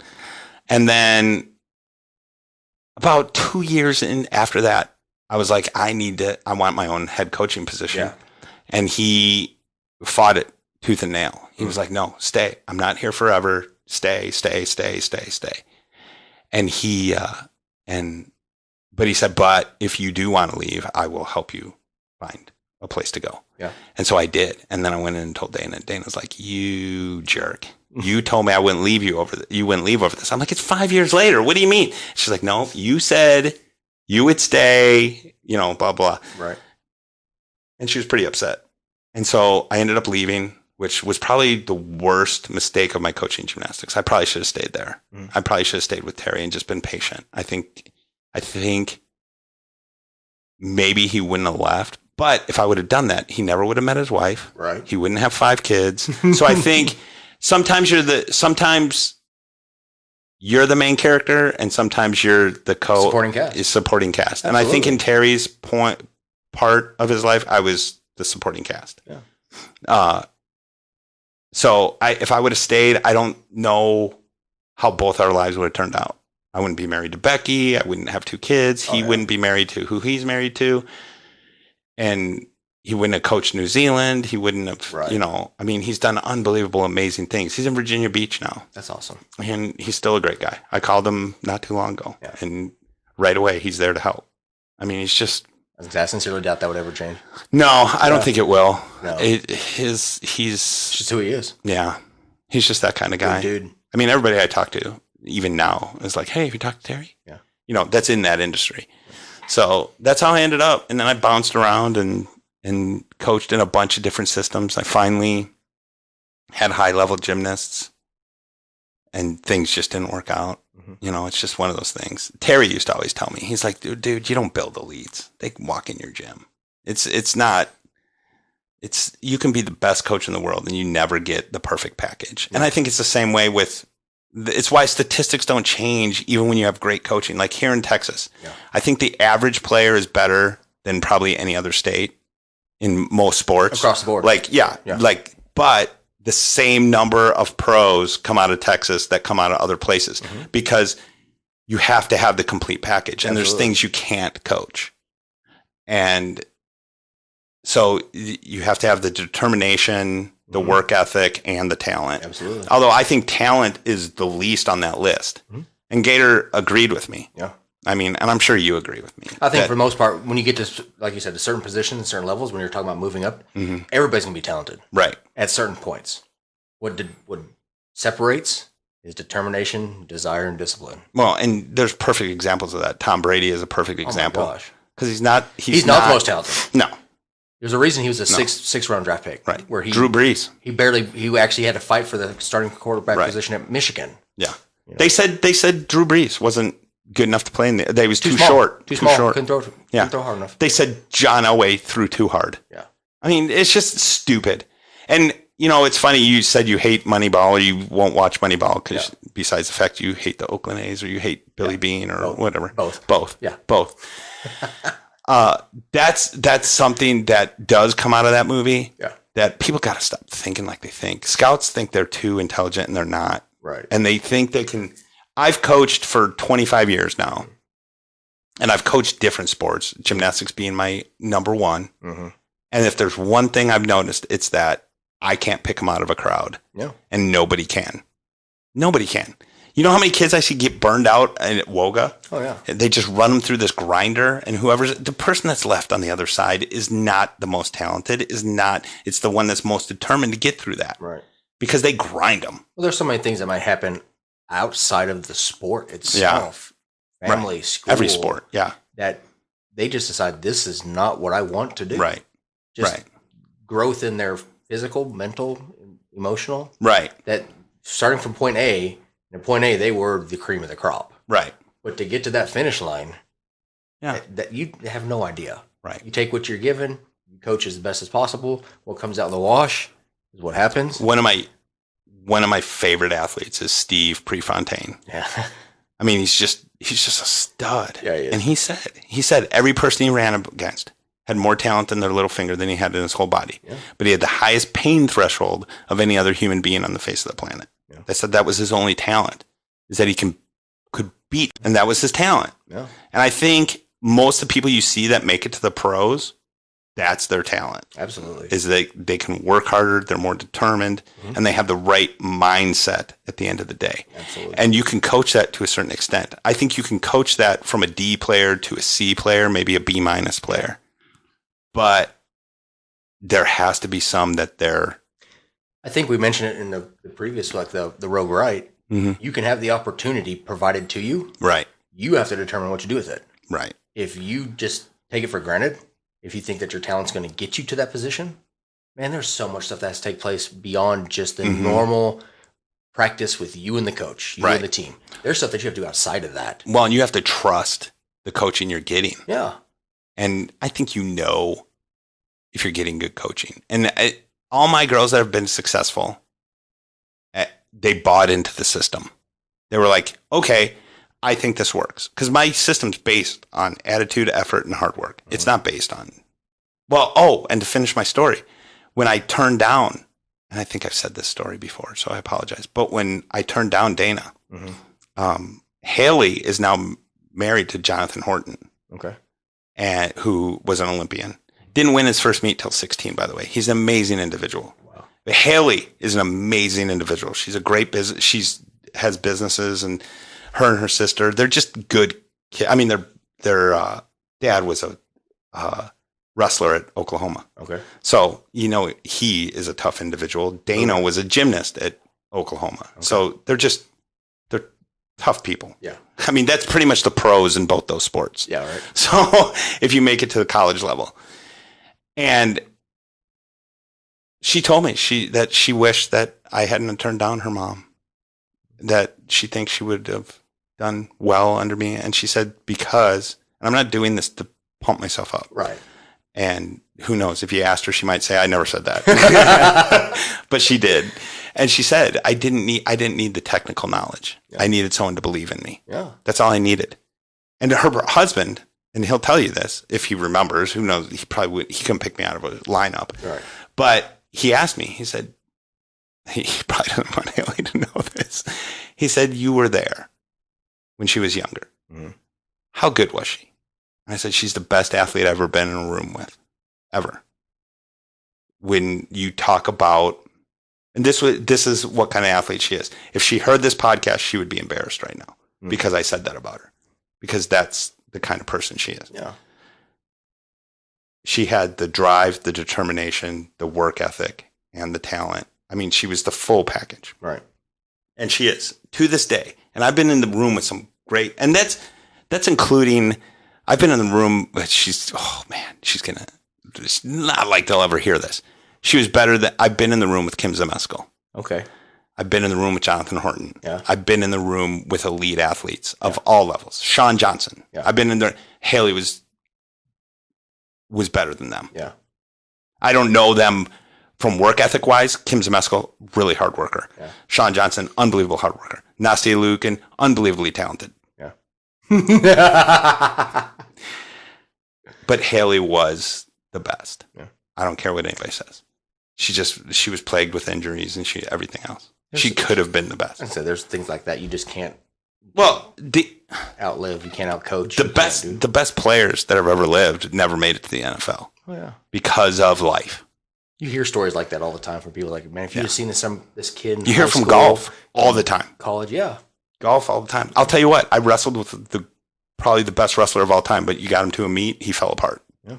And then about 2 years in after that, I was like, I want my own head coaching position. Yeah. And he fought it tooth and nail. He was like, no, stay. I'm not here forever. Stay. And but he said, but if you do want to leave, I will help you find a place to go. Yeah. And so I did. And then I went in and told Dana. Dana's like, you jerk. You told me I wouldn't leave you over you wouldn't leave over this. I'm like, it's 5 years later. What do you mean? She's like, no, you said you would stay, blah, blah. Right. And she was pretty upset. And so I ended up leaving, which was probably the worst mistake of my coaching gymnastics. I probably should have stayed there. Mm. I probably should have stayed with Terry and just been patient. I think maybe he wouldn't have left. But if I would have done that, he never would have met his wife. Right. He wouldn't have 5 kids. So I think sometimes you're the main character, and sometimes you're the supporting cast. Absolutely. And I think in Terry's part of his life, I was the supporting cast. Yeah. So if I would have stayed, I don't know how both our lives would have turned out. I wouldn't be married to Becky. I wouldn't have 2 kids. He wouldn't be married to who he's married to. And he wouldn't have coached New Zealand. He wouldn't have, he's done unbelievable, amazing things. He's in Virginia Beach now. That's awesome. And he's still a great guy. I called him not too long ago. Yeah. And right away, he's there to help. He's just I sincerely doubt that would ever change. No, I don't think it will. No. He's just who he is. Yeah. He's just that kind of guy. Good dude. I mean, everybody I talk to, even now, is like, hey, have you talked to Terry? Yeah. You know, that's in that industry. So that's how I ended up. And then I bounced around and coached in a bunch of different systems. I finally had high-level gymnasts, and things just didn't work out. You know, it's just one of those things. Terry used to always tell me, he's like, dude, you don't build elites. They can walk in your gym. You can be the best coach in the world and you never get the perfect package. And I think it's the same way it's why statistics don't change even when you have great coaching. Like here in Texas, I think the average player is better than probably any other state in most sports. Across the board. But the same number of pros come out of Texas that come out of other places because you have to have the complete package. And there's things you can't coach. And so you have to have the determination, the work ethic, and the talent. Absolutely. Although I think talent is the least on that list. And Gator agreed with me. Yeah. I mean, and I'm sure you agree with me. I think for the most part, when you get to, like you said, to certain positions, certain levels, when you're talking about moving up, everybody's going to be talented. Right. At certain points. What separates is determination, desire, and discipline. Well, and there's perfect examples of that. Tom Brady is a perfect example. Oh my gosh. Because he's not the most talented. No. There's a reason he was a six round draft pick. Right. Where Drew Brees. He actually had to fight for the starting quarterback position at Michigan. Yeah. You know? They said Drew Brees wasn't good enough to play in the. They was too small. short. Too small. Short. Couldn't throw hard enough. They said John Elway threw too hard. Yeah. I mean, it's just stupid. And you know, it's funny. You said you hate Moneyball, or you won't watch Moneyball because besides the fact you hate the Oakland A's or you hate Billy Bean or whatever. Both. Yeah. Both. That's something that does come out of that movie. Yeah. That people got to stop thinking like they think. Scouts think they're too intelligent and they're not. Right. And they think they can. I've coached for 25 years now, and I've coached different sports, gymnastics being my number one. And if there's one thing I've noticed, it's that I can't pick them out of a crowd. Yeah. And nobody can. Nobody can. You know how many kids I see get burned out at Woga? Oh, yeah. They just run them through this grinder, and the person that's left on the other side is not the most talented, it's the one that's most determined to get through that. Right. Because they grind them. Well, there's so many things that might happen outside of the sport itself. Yeah. Family, school. Every sport, yeah. That they just decide this is not what I want to do. Right. Just growth in their physical, mental, emotional. Right. That starting from point A, and point A, they were the cream of the crop. Right. But to get to that finish line, that you have no idea. Right. You take what you're given, you coach as best as possible. What comes out in the wash is what happens. One of my favorite athletes is Steve Prefontaine. Yeah. I mean, he's just a stud. Yeah, he is. And he said every person he ran against had more talent in their little finger than he had in his whole body. Yeah. But he had the highest pain threshold of any other human being on the face of the planet. Yeah. They said that was his only talent, is that he could beat, and that was his talent. Yeah. And I think most of the people you see that make it to the pros, that's their talent. Absolutely. Is they can work harder, they're more determined, and they have the right mindset at the end of the day. Absolutely. And you can coach that to a certain extent. I think you can coach that from a D player to a C player, maybe a B- player. But there has to be some that they're... I think we mentioned it in the previous, like the Rogue Right. Mm-hmm. You can have the opportunity provided to you. Right. You have to determine what to do with it. Right. If you just take it for granted, if you think that your talent's going to get you to that position, man, there's so much stuff that has to take place beyond just the normal practice with you and the coach, you and the team. There's stuff that you have to do outside of that. Well, and you have to trust the coaching you're getting. Yeah. And I think you know if you're getting good coaching. And all my girls that have been successful, they bought into the system. They were like, okay, I think this works. Because my system's based on attitude, effort, and hard work. It's not based on... and to finish my story, when I turned down, and I think I've said this story before, so I apologize, but when I turned down Dana, Haley is now married to Jonathan Horton. Okay. And who was an Olympian. Didn't win his first meet till 16, by the way. He's an amazing individual. Wow. But Haley is an amazing individual. She's a great business. Has businesses, and her sister, they're just good kids. I mean, their dad was a wrestler at Oklahoma. Okay. So, he is a tough individual. Dana was a gymnast at Oklahoma. Okay. So they're tough people. Yeah. I mean, that's pretty much the pros in both those sports. Yeah, right. So if you make it to the college level. And she told me that she wished that I hadn't turned down her mom, that she thinks she would have done well under me. And she said, because I'm not doing this to pump myself up. Right. And who knows, if you asked her, she might say, I never said that. But she did. And she said, I didn't need the technical knowledge. Yeah. I needed someone to believe in me. Yeah. That's all I needed. And her husband, and he'll tell you this if he remembers, who knows, he couldn't pick me out of a lineup. Right. But he asked me, he said, he probably doesn't want Haley to know this. He said, you were there when she was younger. Mm-hmm. How good was she? And I said, she's the best athlete I've ever been in a room with, ever. When you talk about, and this is what kind of athlete she is. If she heard this podcast, she would be embarrassed right now because I said that about her, because that's the kind of person she is. Yeah. She had the drive, the determination, the work ethic, and the talent. I mean, she was the full package. Right. And she is to this day. And I've been in the room with some great, and that's including, I've been in the room, but she's not like they'll ever hear this. She was better than, I've been in the room with Kim Zmeskal. Okay. I've been in the room with Jonathan Horton. Yeah. I've been in the room with elite athletes of all levels. Sean Johnson. Yeah. I've been in there. Haley was better than them. Yeah. I don't know them from work ethic wise. Kim Zmeskal, really hard worker. Yeah. Sean Johnson, unbelievable hard worker. Nastia Lukin, unbelievably talented. Yeah. But Haley was the best. Yeah. I don't care what anybody says. She was plagued with injuries and everything else. She could have been the best. And so there's things like that you just can't outlive. You can't outcoach. The best players that have ever lived never made it to the NFL. Oh, yeah. Because of life. You hear stories like that all the time from people like, man, if you had seen this kid in you hear from golf all the time. College, yeah. Golf all the time. I'll tell you what, I wrestled with probably the best wrestler of all time, but you got him to a meet, he fell apart. Yeah.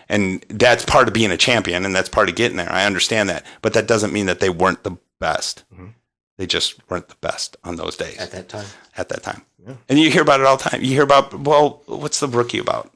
And that's part of being a champion, and that's part of getting there. I understand that. But that doesn't mean that they weren't the best. Mm-hmm. They just weren't the best on those days. At that time. Yeah. And you hear about it all the time. You hear about, what's The Rookie about?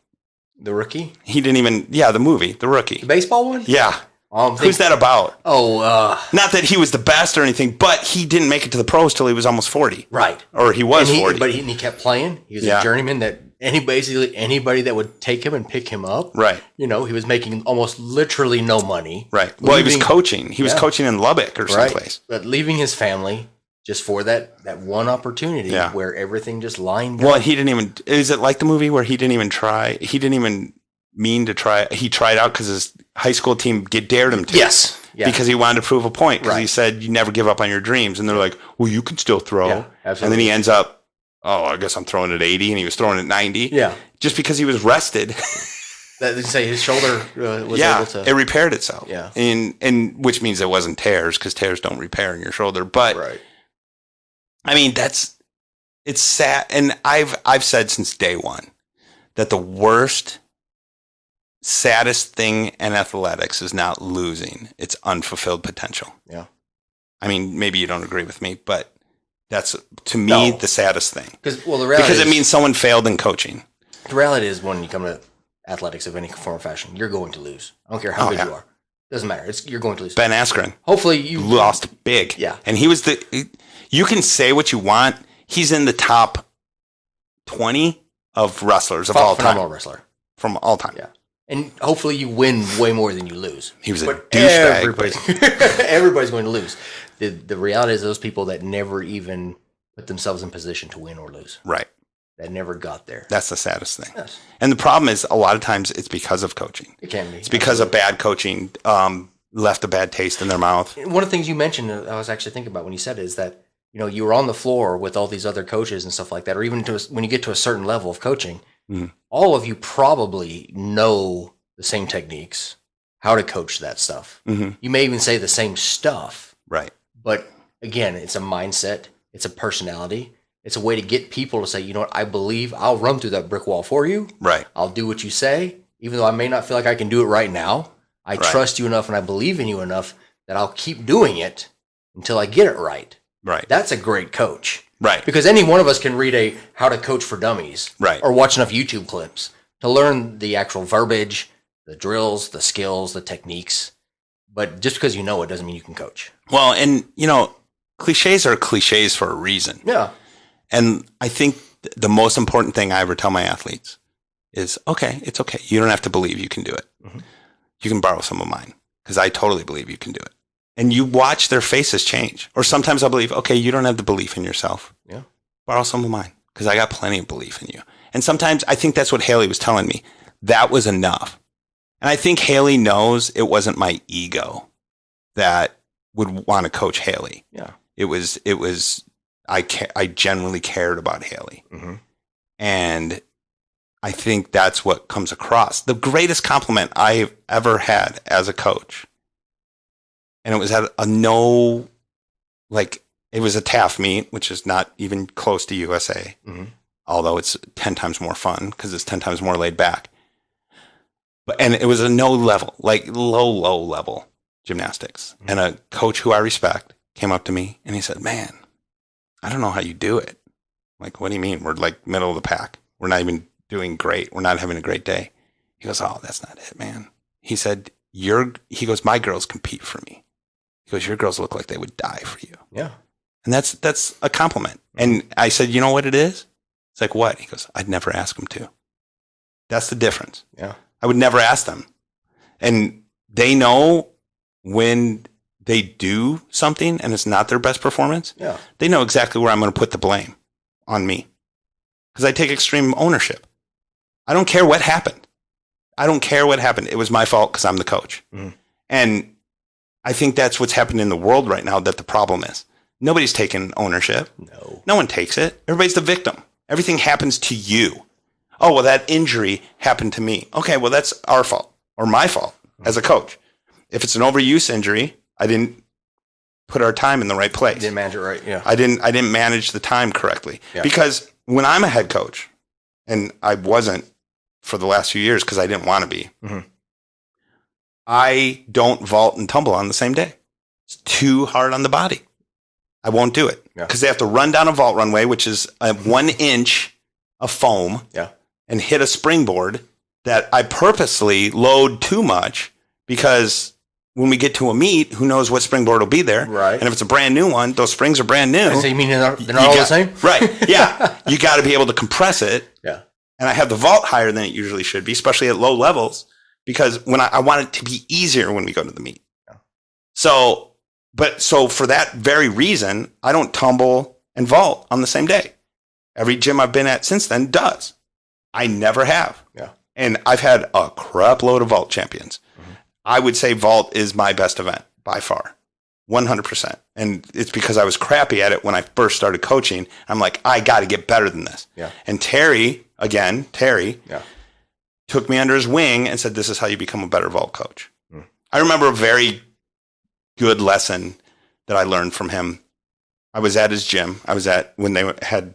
The Rookie? He didn't even, the movie, The Rookie. The baseball one? Yeah. Who's that about? Not that he was the best or anything, but he didn't make it to the pros till he was almost 40. Right. Or he was 40. But he kept playing. He was a journeyman that anybody that would take him and pick him up. Right. He was making almost literally no money. Right. Well, he was coaching. He was coaching in Lubbock or someplace. But leaving his family just for that one opportunity where everything just lined up. Well, he didn't even, is it like the movie where he didn't even try? He didn't even mean to try. He tried out because his high school team dared him to. Yes. Yeah. Because he wanted to prove a point. Because he said, you never give up on your dreams. And they're like, well, you can still throw. Yeah, absolutely. And then he ends up, I guess I'm throwing at 80, and he was throwing at 90. Yeah. Just because he was rested. They say his shoulder was able to. It repaired itself. Yeah. And which means it wasn't tears, because tears don't repair in your shoulder. But, I mean, it's sad. And I've said since day one that the worst, saddest thing in athletics is not losing. It's unfulfilled potential. Yeah. I mean, maybe you don't agree with me, but that's, to me, the saddest thing. Because it means someone failed in coaching. The reality is, when you come to athletics of any form or fashion, you're going to lose. I don't care how good you are. Doesn't matter. You're going to lose. Ben Askren. Hopefully you lost big. Yeah. And he was you can say what you want. He's in the top 20 of wrestlers of all time. Phenomenal wrestler. From all time. Yeah. And hopefully you win way more than you lose. He was a douchebag. Everybody's going to lose. The reality is, those people that never even put themselves in position to win or lose. Right. That never got there. That's the saddest thing. Yes. And the problem is, a lot of times it's because of coaching. It can be. It's because of bad coaching left a bad taste in their mouth. One of the things you mentioned, I was actually thinking about when you said it, is that, you were on the floor with all these other coaches and stuff like that, or even when you get to a certain level of coaching, all of you probably know the same techniques, how to coach that stuff. Mm-hmm. You may even say the same stuff. Right. But again, it's a mindset. It's a personality. It's a way to get people to say, you know what, I believe I'll run through that brick wall for you. Right. I'll do what you say. even though I may not feel like I can do it right now, I trust you enough and I believe in you enough that I'll keep doing it until I get it right. Right. That's a great coach. Right. Because any one of us can read a How to Coach for Dummies. Right. Or watch enough YouTube clips to learn the actual verbiage, the drills, the skills, the techniques. But just because you know it doesn't mean you can coach. Well, and, cliches are cliches for a reason. Yeah. And I think the most important thing I ever tell my athletes is, okay, it's okay. You don't have to believe you can do it. Mm-hmm. You can borrow some of mine because I totally believe you can do it. And you watch their faces change. Or sometimes I'll believe, okay, you don't have the belief in yourself. Yeah. Borrow some of mine because I got plenty of belief in you. And sometimes I think that's what Haley was telling me. That was enough. And I think Haley knows it wasn't my ego that would want to coach Haley. Yeah. It was I genuinely cared about Haley. Mm-hmm. And I think that's what comes across. The greatest compliment I've ever had as a coach. And it was at it was a TAF meet, which is not even close to USA, mm-hmm. although it's 10 times more fun because it's 10 times more laid back. And it was a low level gymnastics. Mm-hmm. And a coach who I respect came up to me and he said, man, I don't know how you do it. I'm like, what do you mean? We're like middle of the pack. We're not even doing great. We're not having a great day. He goes, oh, that's not it, man. He said, my girls compete for me. He goes, your girls look like they would die for you. Yeah. And that's a compliment. And I said, you know what it is? It's like, what? He goes, I'd never ask them to. That's the difference. Yeah. I would never ask them. And they know when they do something and it's not their best performance. Yeah. They know exactly where I'm going to put the blame on me. Because I take extreme ownership. I don't care what happened. It was my fault because I'm the coach. Mm. And I think that's what's happening in the world right now, that the problem is. Nobody's taking ownership. No one takes it. Everybody's the victim. Everything happens to you. Oh, well, that injury happened to me. Okay, well, that's our fault or my fault as a coach. If it's an overuse injury, I didn't put our time in the right place. Didn't manage it right, yeah. I didn't manage the time correctly. Yeah. Because when I'm a head coach, and I wasn't for the last few years because I didn't want to be, mm-hmm. I don't vault and tumble on the same day. It's too hard on the body. I won't do it because they have to run down a vault runway, which is a 1 inch of foam, and hit a springboard that I purposely load too much because when we get to a meet, who knows what springboard will be there? Right. And if it's a brand new one, those springs are brand new. So you mean they're not all the same? Right. Yeah. You got to be able to compress it. Yeah. And I have the vault higher than it usually should be, especially at low levels, because when I want it to be easier when we go to the meet. Yeah. So for that very reason, I don't tumble and vault on the same day. Every gym I've been at since then does. I never have. Yeah. And I've had a crap load of vault champions. Mm-hmm. I would say vault is my best event by far. 100%. And it's because I was crappy at it when I first started coaching. I'm like, I got to get better than this. Yeah. And Terry took me under his wing and said, this is how you become a better vault coach. Mm. I remember a very good lesson that I learned from him. I was at his gym. I was at when they had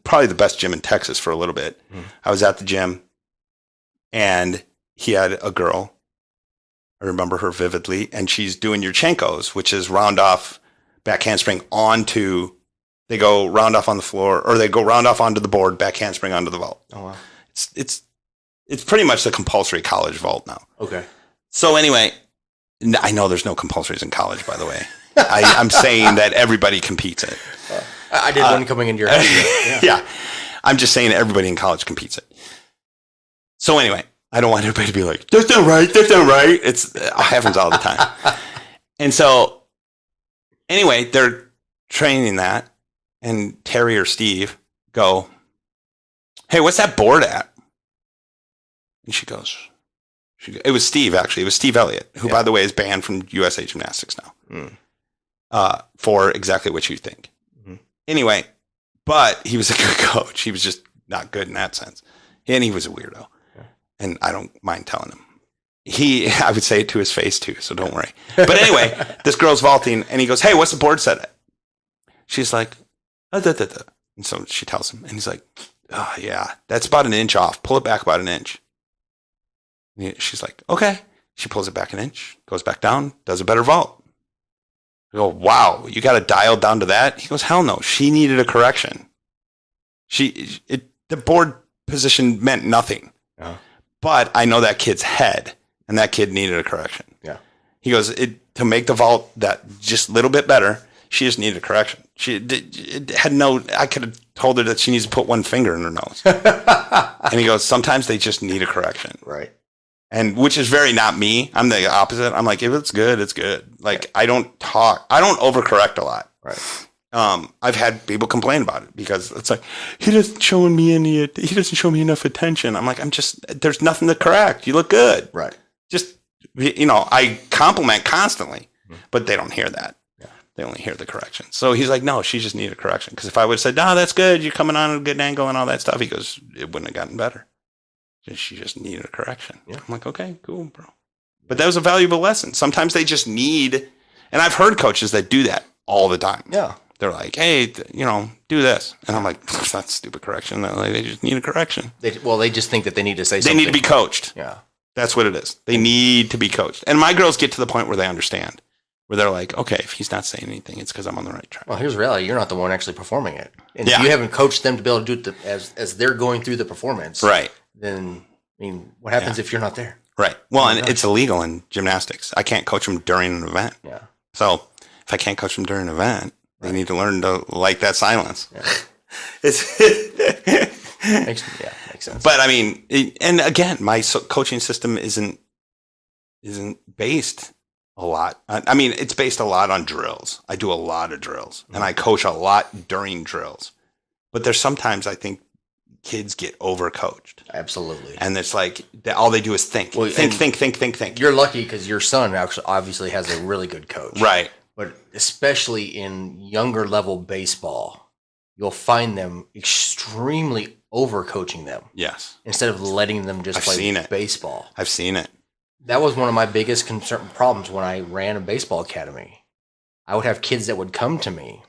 probably the best gym in Texas for a little bit. Mm. I was at the gym and he had a girl. I remember her vividly, and she's doing Yurchenkos, which is round off back handspring onto, they go round off on the floor, or they go round off onto the board, back handspring onto the vault. Oh, wow. It's pretty much the compulsory college vault now. Okay. So anyway, I know there's no compulsories in college, by the way. I'm saying that everybody competes it. I did one coming into your house. Yeah. I'm just saying everybody in college competes it. So anyway, I don't want everybody to be like, that's not right. It happens all the time. And so anyway, they're training that, and Terry or Steve go, hey, what's that board at? And she goes, it was Steve, actually. It was Steve Elliott, who, by the way, is banned from USA Gymnastics now for exactly what you think. Mm-hmm. Anyway, but he was a good coach. He was just not good in that sense. And he was a weirdo. Yeah. And I don't mind telling him. I would say it to his face too, so don't worry. But anyway, this girl's vaulting, and he goes, hey, what's the board set at? She's like, da. And so she tells him, and he's like, oh, yeah, that's about an inch off. Pull it back about an inch. She's like, okay. She pulls it back an inch, goes back down, does a better vault. I go, wow, you got to dial down to that? He goes, hell no. She needed a correction. The board position meant nothing. Uh-huh. But I know that kid's head, and that kid needed a correction. Yeah. He goes, to make the vault that just a little bit better, she just needed a correction. I could have told her that she needs to put one finger in her nose. And he goes, sometimes they just need a correction. Right. And which is very not me. I'm the opposite. I'm like, if it's good, it's good. Like, I don't overcorrect a lot. Right. I've had people complain about it because it's like, he doesn't show me enough attention. I'm like, there's nothing to correct. You look good. Right. Just, I compliment constantly, but they don't hear that. Yeah. They only hear the correction. So he's like, no, she just needed a correction. Because if I would have said, no, that's good, you're coming on at a good angle and all that stuff, he goes, it wouldn't have gotten better. She just needed a correction. Yeah. I'm like, okay, cool, bro. But that was a valuable lesson. Sometimes they just need, and I've heard coaches that do that all the time. Yeah. They're like, hey, do this. And I'm like, that's stupid correction. They just need a correction. They just think that they need to say something. They need to be coached. Yeah. That's what it is. They need to be coached. And my girls get to the point where they understand, where they're like, okay, if he's not saying anything, it's because I'm on the right track. Well, here's the reality. You're not the one actually performing it. And if you haven't coached them to be able to do it as they're going through the performance, right? Then, what happens if you're not there? Right. Well, and it's illegal in gymnastics. I can't coach them during an event. Yeah. So if I can't coach them during an event, they need to learn to like that silence. Yeah. Makes sense. But I mean, and again, my coaching system isn't based a lot. I mean, it's based a lot on drills. I do a lot of drills, and I coach a lot during drills. But there's sometimes I think kids get overcoached. Absolutely. And it's like all they do is think. Well, think. You're lucky because your son actually obviously has a really good coach. Right. But especially in younger level baseball, you'll find them extremely overcoaching them. Yes. Instead of letting them just play baseball. I've seen it. That was one of my biggest problems when I ran a baseball academy. I would have kids that would come to me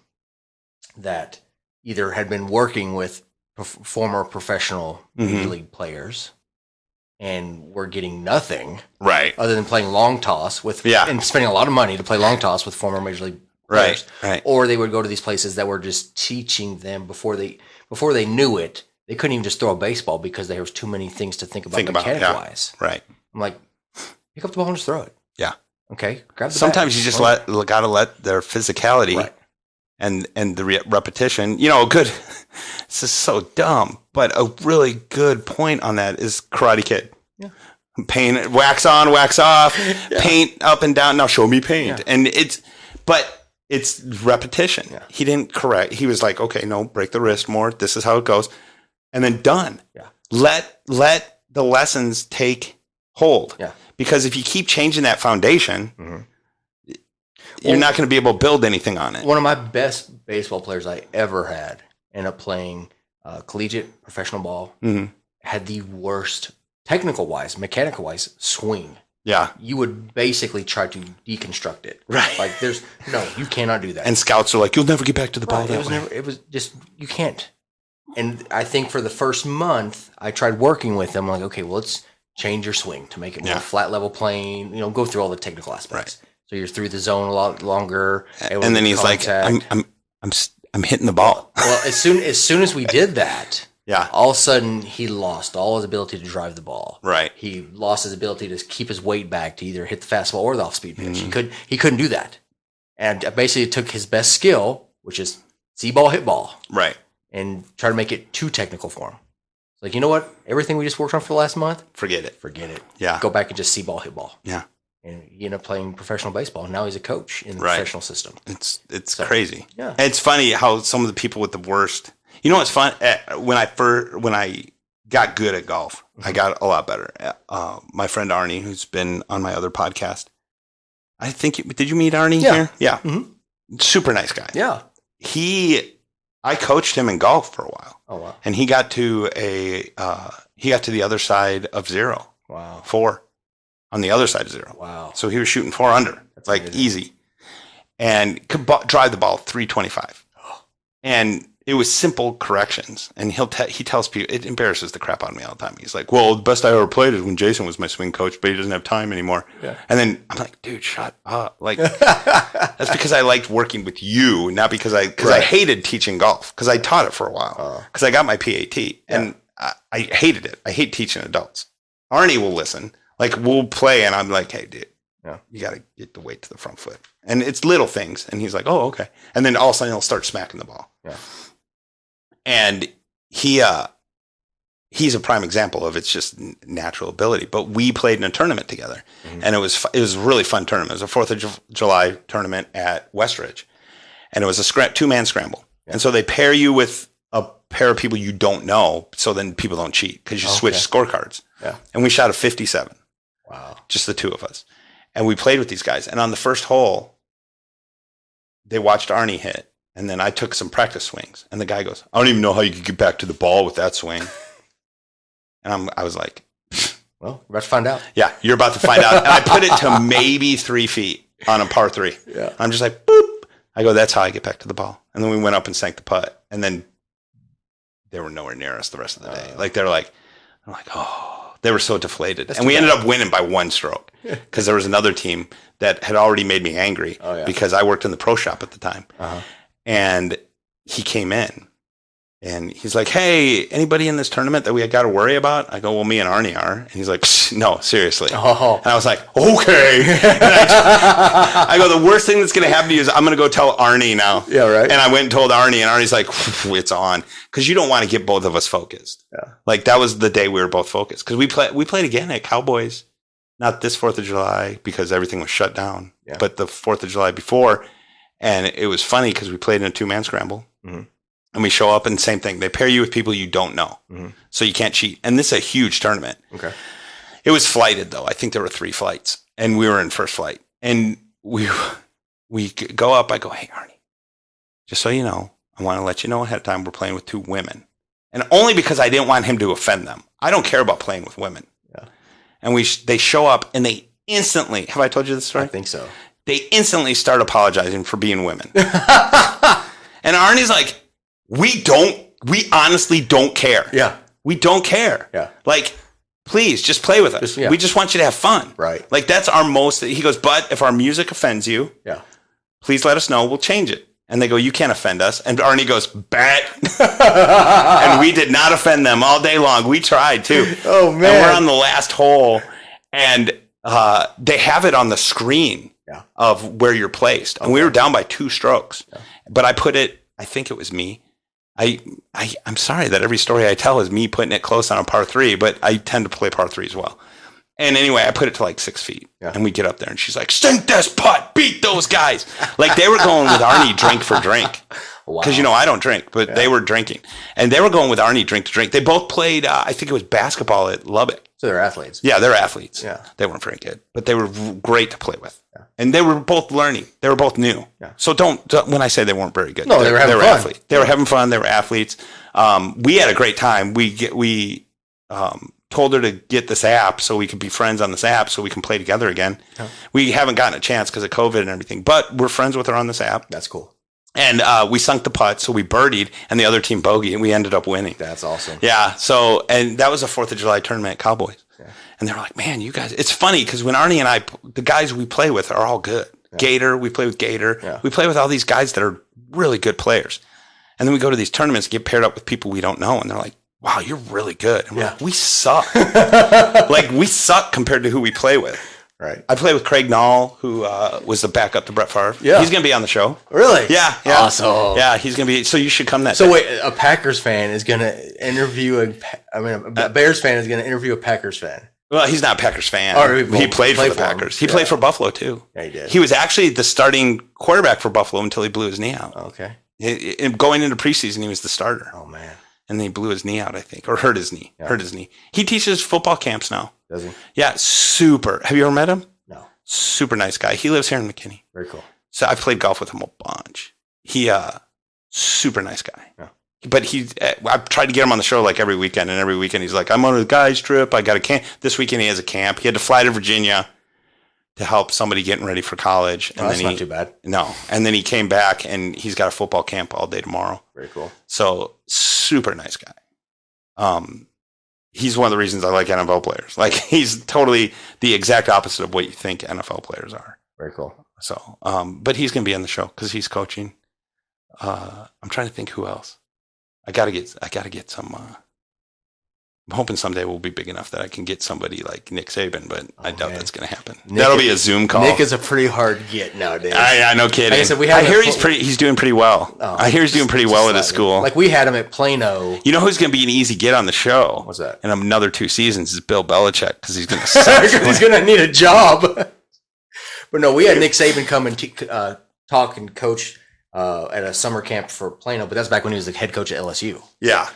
that either had been working with former professional major league players and were getting nothing right other than playing long toss with and spending a lot of money to play long toss with former major league players. Right. Or they would go to these places that were just teaching them before they knew it. They couldn't even just throw a baseball because there was too many things to think about mechanic wise. Right. I'm like, pick up the ball and just throw it. Yeah. Okay. Grab the Sometimes you just gotta let their physicality and the repetition. Good. This is so dumb, but a really good point on that is Karate Kid. Yeah. Paint, wax on, wax off, paint up and down. Now show me paint. Yeah. And it's repetition. Yeah. He didn't correct. He was like, okay, no, break the wrist more. This is how it goes. And then done. Yeah. Let the lessons take hold. Yeah. Because if you keep changing that foundation, you're not going to be able to build anything on it. One of my best baseball players I ever had ended up playing collegiate professional ball, had the worst technical-wise, mechanical-wise swing. Yeah. You would basically try to deconstruct it. Right. Like you cannot do that. And scouts are like, you'll never get back to the ball that way. It was just, you can't. And I think for the first month, I tried working with them. I'm like, okay, well, let's change your swing to make it more flat level plane, go through all the technical aspects. Right. So you're through the zone a lot longer. And then he's like, I'm hitting the ball. Well, as soon as we did that, all of a sudden he lost all his ability to drive the ball. Right. He lost his ability to keep his weight back to either hit the fastball or the off-speed pitch. He couldn't do that. And basically took his best skill, which is see ball, hit ball. Right. And try to make it too technical for him. It's like, you know what? Everything we just worked on for the last month, forget it. Yeah. Go back and just see ball, hit ball. Yeah. And he ended up playing professional baseball. Now he's a coach in the professional system. It's crazy. Yeah. And it's funny how some of the people with the worst. What's fun? When I got good at golf, I got a lot better. My friend Arnie, who's been on my other podcast, I think did you meet Arnie here? Yeah. Mm-hmm. Super nice guy. Yeah. I coached him in golf for a while. Oh wow. And he got to the other side of 0. Wow. 4. On the other side of 0. Wow. So he was shooting 4 under. That's like amazing. Easy. And could drive the ball 325. And it was simple corrections. And he tells people, it embarrasses the crap out of me all the time. He's like, well, the best I ever played is when Jason was my swing coach, but he doesn't have time anymore. Yeah. And then I'm like, dude, shut up. Like, that's because I liked working with you, not because I hated teaching golf, because I taught it for a while, because I got my PAT, and I hated it. I hate teaching adults. Arnie will listen. Like, we'll play, and I'm like, hey, dude, you got to get the weight to the front foot. And it's little things. And he's like, oh, okay. And then all of a sudden he'll start smacking the ball. Yeah. And he's a prime example of it's just natural ability. But we played in a tournament together, and it was a really fun tournament. It was a 4th of July tournament at Westridge, and it was a 2-man scramble. Yeah. And so they pair you with a pair of people you don't know, so then people don't cheat because you switch scorecards. Yeah. And we shot a 57. Wow. Just the two of us. And we played with these guys. And on the first hole, they watched Arnie hit. And then I took some practice swings. And the guy goes, I don't even know how you could get back to the ball with that swing. And I was like, well, we're about to find out. Yeah, you're about to find out. And I put it to maybe 3 feet on a par 3. Yeah. I'm just like, boop. I go, that's how I get back to the ball. And then we went up and sank the putt. And then they were nowhere near us the rest of the day. Like, I'm like, oh. They were so deflated. And we ended up winning by 1 stroke because there was another team that had already made me angry because I worked in the pro shop at the time. And he came in and he's like, hey, anybody in this tournament that we got to worry about? I go, well, me and Arnie are. And he's like, no, seriously. Oh. And I was like, okay. And I go, the worst thing that's going to happen to you is I'm going to go tell Arnie now. Yeah, right. And I went and told Arnie, and Arnie's like, it's on. Because you don't want to get both of us focused. Yeah. Like, that was the day we were both focused. Because we played again at Cowboys, not this 4th of July because everything was shut down, but the 4th of July before. And it was funny because we played in a 2-man scramble. Mm-hmm. And we show up and same thing. They pair you with people you don't know. Mm-hmm. So you can't cheat. And this is a huge tournament. Okay. It was flighted, though. I think there were 3 flights. And we were in first flight. And we go up. I go, hey, Arnie, just so you know, I want to let you know ahead of time we're playing with 2 women. And only because I didn't want him to offend them. I don't care about playing with women. Yeah. And they show up and they instantly, have I told you this story? I think so. They instantly start apologizing for being women. And Arnie's like, we honestly don't care. Yeah. We don't care. Yeah. Like, please just play with us. We just want you to have fun. Right. Like, that's our he goes, but if our music offends you, please let us know. We'll change it. And they go, you can't offend us. And Arnie goes, bet. And we did not offend them all day long. We tried too. Oh, man. And we're on the last hole. And they have it on the screen of where you're placed. And we were down by 2 strokes. Yeah. But I put it, I think it was me. I'm sorry that every story I tell is me putting it close on a par 3, but I tend to play par 3 as well. And anyway, I put it to like 6 feet. Yeah. And we get up there and she's like, sink this putt, beat those guys. Like, they were going with Arnie drink for drink. Because, I don't drink, but they were drinking. And they were going with Arnie drink to drink. They both played, I think it was basketball at Lubbock. So they're athletes. Yeah, they're athletes. Yeah. They weren't very good, but they were great to play with. Yeah. And they were both learning. They were both new. Yeah. So don't when I say they weren't very good. No, they were having fun. Athletes. They were having fun. They were athletes. We had a great time. We told her to get this app so we could be friends on this app so we can play together again. Oh. We haven't gotten a chance because of COVID and everything, but we're friends with her on this app. That's cool. And we sunk the putt, so we birdied, and the other team bogeyed, and we ended up winning. That's awesome. Yeah. So, and that was a 4th of July tournament at Cowboys. Yeah. And they were like, man, you guys, it's funny because when Arnie and the guys we play with are all good. Yeah. Gator, we play with Gator. Yeah. We play with all these guys that are really good players. And then we go to these tournaments and get paired up with people we don't know, and they're like, wow, you're really good. And we're like, we suck. Like, we suck compared to who we play with. Right. I play with Craig Nall, who was the backup to Brett Favre. Yeah. He's going to be on the show. Really? Yeah. Awesome. Yeah, he's going to be. So you should come that day. So wait, a Packers fan is going to interview a Bears fan is going to interview a Packers fan. Well, he's not a Packers fan. He played for the Packers. He played for Buffalo, too. Yeah, he did. He was actually the starting quarterback for Buffalo until he blew his knee out. Okay. Going into preseason, he was the starter. Oh, man. And then he blew his knee out, I think, or hurt his knee. Yeah. Hurt his knee. He teaches football camps now. Does he? Yeah, super. Have you ever met him? No. Super nice guy. He lives here in McKinney. Very cool. So I've played golf with him a bunch. He, super nice guy. Yeah. But I've tried to get him on the show like every weekend, and every weekend he's like, I'm on a guy's trip. I got a camp. This weekend he has a camp. He had to fly to Virginia to help somebody getting ready for college. And that's not too bad. No. And then he came back and he's got a football camp all day tomorrow. Very cool. So super nice guy. He's one of the reasons I like NFL players. Like he's totally the exact opposite of what you think NFL players are. Very cool. So, but he's going to be on the show because he's coaching. I'm trying to think who else. I gotta get some, I'm hoping someday we'll be big enough that I can get somebody like Nick Saban, but I doubt that's going to happen. That'll be a Zoom call. Nick is a pretty hard get nowadays. I no kidding. Like I said, I hear he's doing pretty well. I hear he's doing pretty well at his school. Like we had him at Plano. You know who's going to be an easy get on the show? What's that? In another 2 seasons is Bill Belichick because he's going to suck. He's going to need a job. But no, we had Nick Saban come and talk and coach at a summer camp for Plano, but that's back when he was the head coach at LSU. Yeah.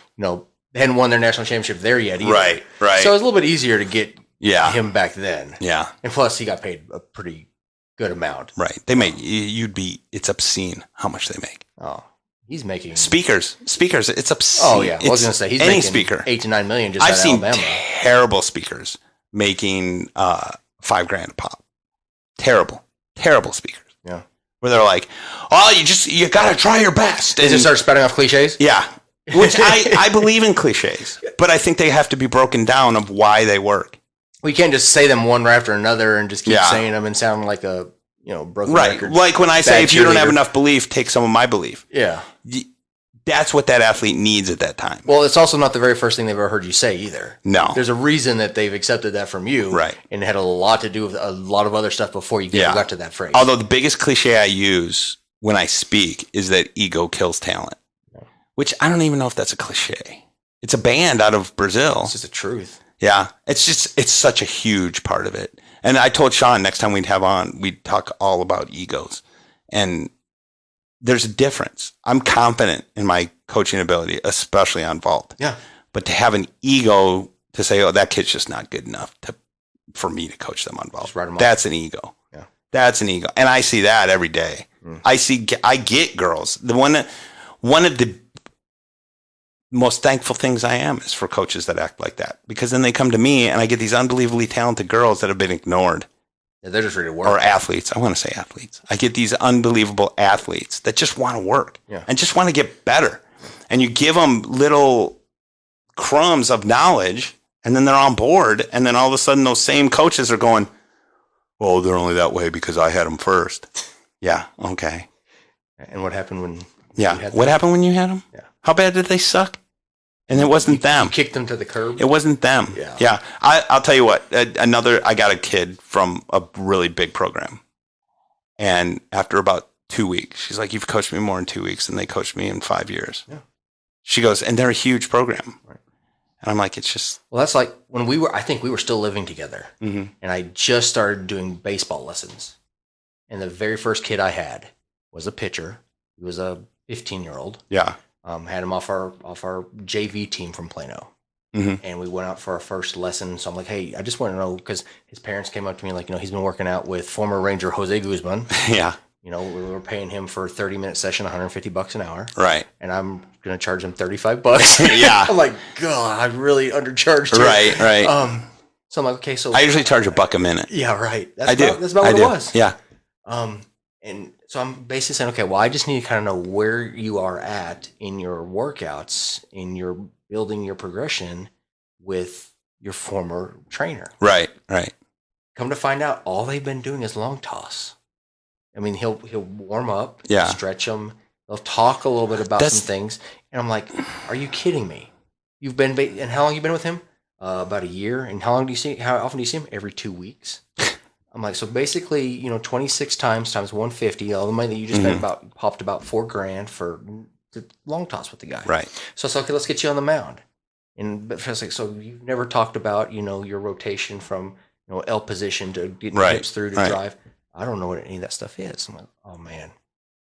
They hadn't won their national championship there yet either. Right. So it was a little bit easier to get him back then. Yeah. And plus, he got paid a pretty good amount. Right. They make, it's obscene how much they make. Oh, he's making. Speakers, it's obscene. Oh, yeah. I was going to say, he's making speaker. $8 to $9 million just I've seen Alabama. Terrible speakers making $5,000 a pop. Terrible speakers. Yeah. Where they're like, oh, you got to try your best. And just start spouting off cliches? Yeah. Which I believe in cliches, but I think they have to be broken down of why they work. We can't just say them one right after another and just keep saying them and sound like a broken record. Like when I say, if you don't have enough belief, take some of my belief. Yeah. That's what that athlete needs at that time. Well, it's also not the very first thing they've ever heard you say either. No. There's a reason that they've accepted that from you. Right. And it had a lot to do with a lot of other stuff before you got to that phrase. Although the biggest cliche I use when I speak is that ego kills talent. Which I don't even know if that's a cliche. It's a band out of Brazil. It's just the truth. Yeah. It's such a huge part of it. And I told Sean next time we'd have on, we'd talk all about egos. And there's a difference. I'm confident in my coaching ability, especially on vault. Yeah. But to have an ego to say, oh, that kid's just not good enough for me to coach them on vault. That's an ego. Yeah. That's an ego. And I see that every day. I get girls. One of the most thankful things I am is for coaches that act like that, because then they come to me and I get these unbelievably talented girls that have been ignored. Yeah, they're just ready to work. Or athletes. I want to say athletes. I get these unbelievable athletes that just want to work and just want to get better. And you give them little crumbs of knowledge and then they're on board. And then all of a sudden those same coaches are going, well, they're only that way because I had them first. Yeah. Okay. And what happened when what happened when you had them? Yeah. How bad did they suck? And it wasn't them. You kicked them to the curb? It wasn't them. Yeah. I'll tell you what. I got a kid from a really big program. And after about 2 weeks, she's like, you've coached me more in 2 weeks than they coached me in 5 years. Yeah. She goes, and they're a huge program. Right. And I'm like, it's just. Well, that's like when I think we were still living together. Mm-hmm. And I just started doing baseball lessons. And the very first kid I had was a pitcher. He was a 15-year-old. Yeah. Had him off our JV team from Plano. Mm-hmm. And we went out for our first lesson. So I'm like, hey, I just want to know, because his parents came up to me like, he's been working out with former Ranger Jose Guzman. Yeah. We were paying him for a 30-minute session, $150 an hour. Right. And I'm going to charge him $35. Yeah. I'm like, God, I really undercharged him. Right. So I'm like, okay, so I usually charge $1 a minute. Yeah, right. That's about what it was. Yeah. And so I'm basically saying, okay, well, I just need to kind of know where you are at in your workouts, in your building your progression with your former trainer. Right. Come to find out, all they've been doing is long toss. I mean, he'll warm up, stretch them. They'll talk a little bit about some things. And I'm like, are you kidding me? You've been, and how long you been with him? About a year. And how often do you see him? Every 2 weeks. I'm like, so basically, 26 times 150, all the money that you just spent popped about $4,000 for the long toss with the guy. Right. So I said, okay, let's get you on the mound. And I was like, so you've never talked about, your rotation from, L position to getting hips through to drive. I don't know what any of that stuff is. I'm like, oh man. I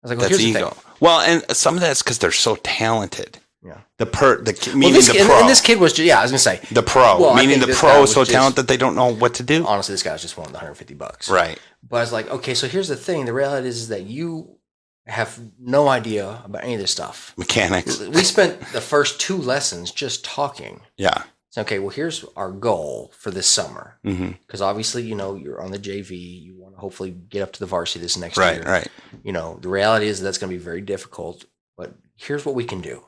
was like, well, that's here's ego. The thing. Well, and some of that's because they're so talented. Yeah. The pro. And this kid was just, I was gonna say the pro. Well, meaning the pro is so talented that they don't know what to do. Honestly, this guy's just wanting the $150. Right. But I was like, okay, so here's the thing. The reality is that you have no idea about any of this stuff. Mechanics. We spent the first 2 lessons just talking. Yeah. say, okay, well, here's our goal for this summer. Because obviously, you're on the JV. You want to hopefully get up to the varsity this next year. Right. The reality is that's going to be very difficult, but here's what we can do.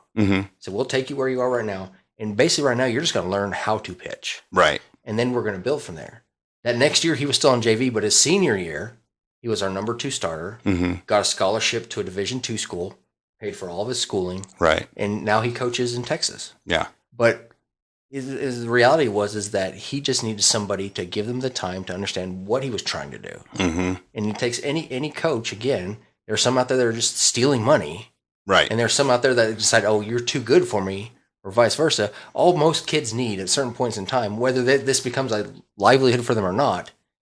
So we'll take you where you are right now. And basically right now, you're just going to learn how to pitch. Right. And then we're going to build from there. That next year, he was still on JV, but his senior year, he was our number 2 starter, got a scholarship to a Division II school, paid for all of his schooling. Right. And now he coaches in Texas. Yeah. But the reality was that he just needed somebody to give them the time to understand what he was trying to do. And it takes any coach, again, there are some out there that are just stealing money. Right. And there's some out there that decide, oh, you're too good for me, or vice versa. All most kids need at certain points in time, whether this becomes a livelihood for them or not,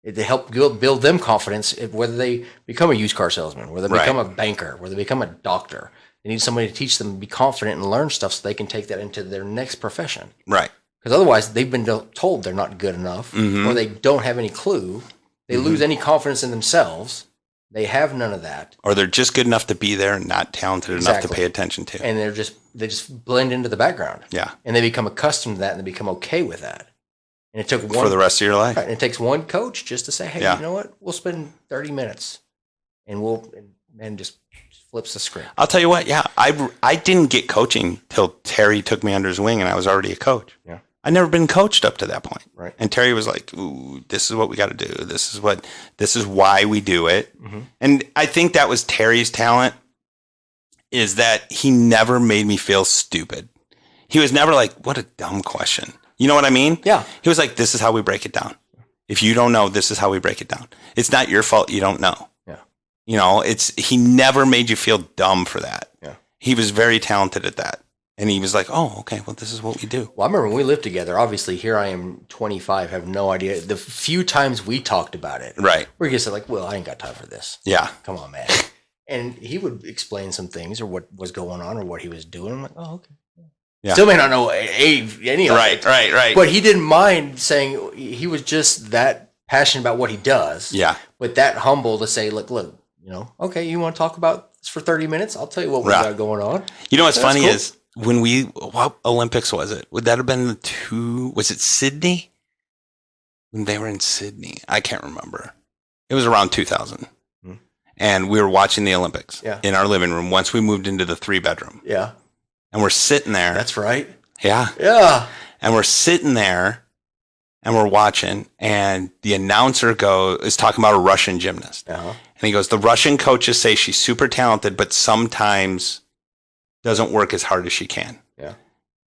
to help build them confidence, whether they become a used car salesman, whether they become a banker, whether they become a doctor. They need somebody to teach them to be confident and learn stuff so they can take that into their next profession. Right. Because otherwise, they've been told they're not good enough, or they don't have any clue. They lose any confidence in themselves. They have none of that. Or they're just good enough to be there and not talented enough to pay attention to. And they just blend into the background. Yeah. And they become accustomed to that, and they become okay with that. And it took for the rest of your life. Right, and it takes one coach just to say, hey, you know what? We'll spend 30 minutes and just flips the script. I'll tell you what. Yeah. I didn't get coaching till Terry took me under his wing and I was already a coach. Yeah. I'd never been coached up to that point. Right. And Terry was like, ooh, this is what we got to do. This is why we do it. And I think that was Terry's talent, is that he never made me feel stupid. He was never like, what a dumb question. You know what I mean? Yeah. He was like, this is how we break it down. If you don't know, this is how we break it down. It's not your fault you don't know. Yeah. He never made you feel dumb for that. Yeah. He was very talented at that. And he was like, oh, okay, well, this is what we do. Well, I remember when we lived together, obviously here I am 25, have no idea. The few times we talked about it. Right. We're just like, well, I ain't got time for this. Yeah. Come on, man. And he would explain some things or what was going on or what he was doing. I'm like, oh, okay. Yeah. Still may not know any of it. Right. But he didn't mind saying, he was just that passionate about what he does. Yeah. But that humble to say, look, okay, you want to talk about this for 30 minutes? I'll tell you what we got going on. You know what's funny is when what Olympics was it? Would that have been was it Sydney? When they were in Sydney, I can't remember. It was around 2000. And we were watching the Olympics in our living room once we moved into the 3-bedroom. Yeah. And we're sitting there. That's right. Yeah. Yeah. And we're sitting there and we're watching, and the announcer is talking about a Russian gymnast. And he goes, the Russian coaches say she's super talented, but sometimes doesn't work as hard as she can. Yeah.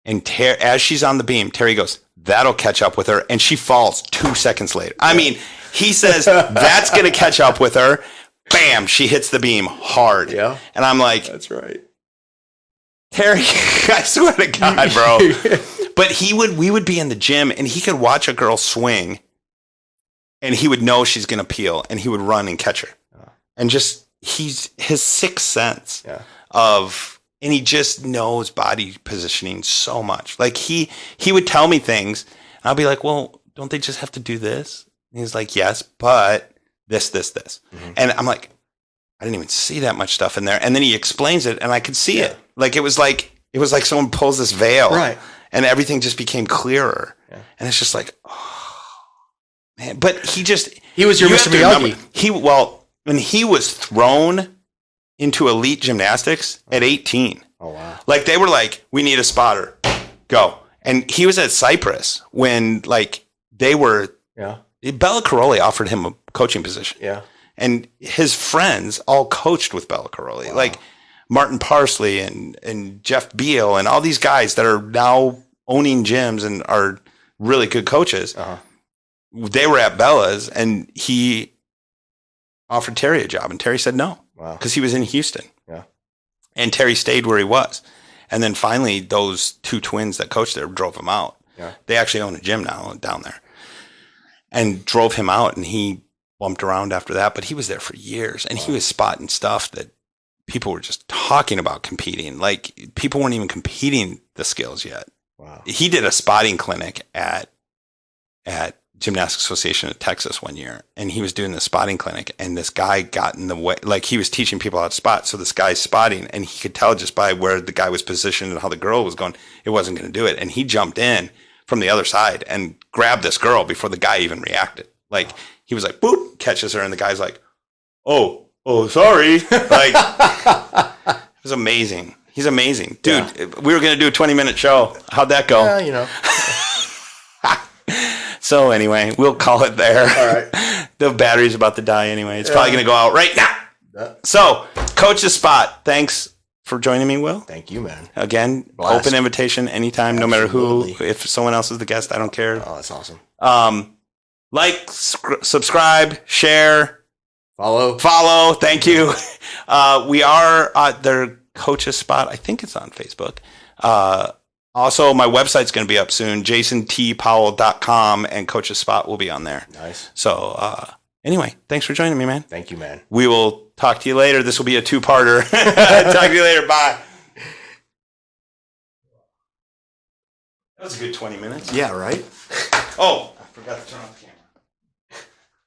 And as she's on the beam, Terry goes, that'll catch up with her. And she falls 2 seconds later. I mean, he says, that's going to catch up with her. Bam, she hits the beam hard. Yeah. And I'm like, that's right. Terry, I swear to God, bro. But we would be in the gym and he could watch a girl swing and he would know she's going to peel and he would run and catch her. And just, his sixth sense and he just knows body positioning so much. Like he would tell me things and I'll be like, well, don't they just have to do this? And he's like, yes, but this. And I'm like, I didn't even see that much stuff in there. And then he explains it and I could see it. Like it was like someone pulls this veil. Right. And everything just became clearer. Yeah. And it's just like, oh man. But he was your Mr. Miyagi. When he was thrown into elite gymnastics at 18. Oh wow. Like they were like, we need a spotter. Go. And he was at Cyprus when they were Bella Caroli offered him a coaching position. Yeah. And his friends all coached with Bella Caroli. Wow. Like Martin Parsley and Jeff Beal and all these guys that are now owning gyms and are really good coaches. They were at Bella's and he offered Terry a job and Terry said no. Wow. Because he was in Houston. Yeah. And Terry stayed where he was. And then finally those two twins that coached there drove him out. Yeah. They actually own a gym now down there. And drove him out and he bumped around after that, but he was there for years and he was spotting stuff that people were just talking about competing. Like people weren't even competing the skills yet. Wow. He did a spotting clinic at Gymnastics Association of Texas one year and he was doing the spotting clinic and this guy got in the way, like he was teaching people how to spot. So this guy's spotting and he could tell just by where the guy was positioned and how the girl was going, it wasn't going to do it. And he jumped in, from the other side and grabbed this girl before the guy even reacted. Like, he was like, boop, catches her, and the guy's like, oh, sorry. Like, it was amazing. He's amazing. Dude, we were going to do a 20-minute show. How'd that go? Yeah, you know. So anyway, we'll call it there. All right. The battery's about to die anyway. It's probably going to go out right now. So, Coach's Spot. Thanks for joining me, Will. Thank you, man. Again, open invitation anytime, no matter who. If someone else is the guest, I don't care. Oh, that's awesome. Like, subscribe, share. Follow. Thank you. We are their Coach's Spot. I think it's on Facebook. Also, my website's going to be up soon, jasontpowell.com, and Coach's Spot will be on there. Nice. So, anyway, thanks for joining me, man. Thank you, man. We will talk to you later. This will be a 2-parter. Talk to you later. Bye. That was a good 20 minutes. Yeah, right? Oh, I forgot to turn off the camera.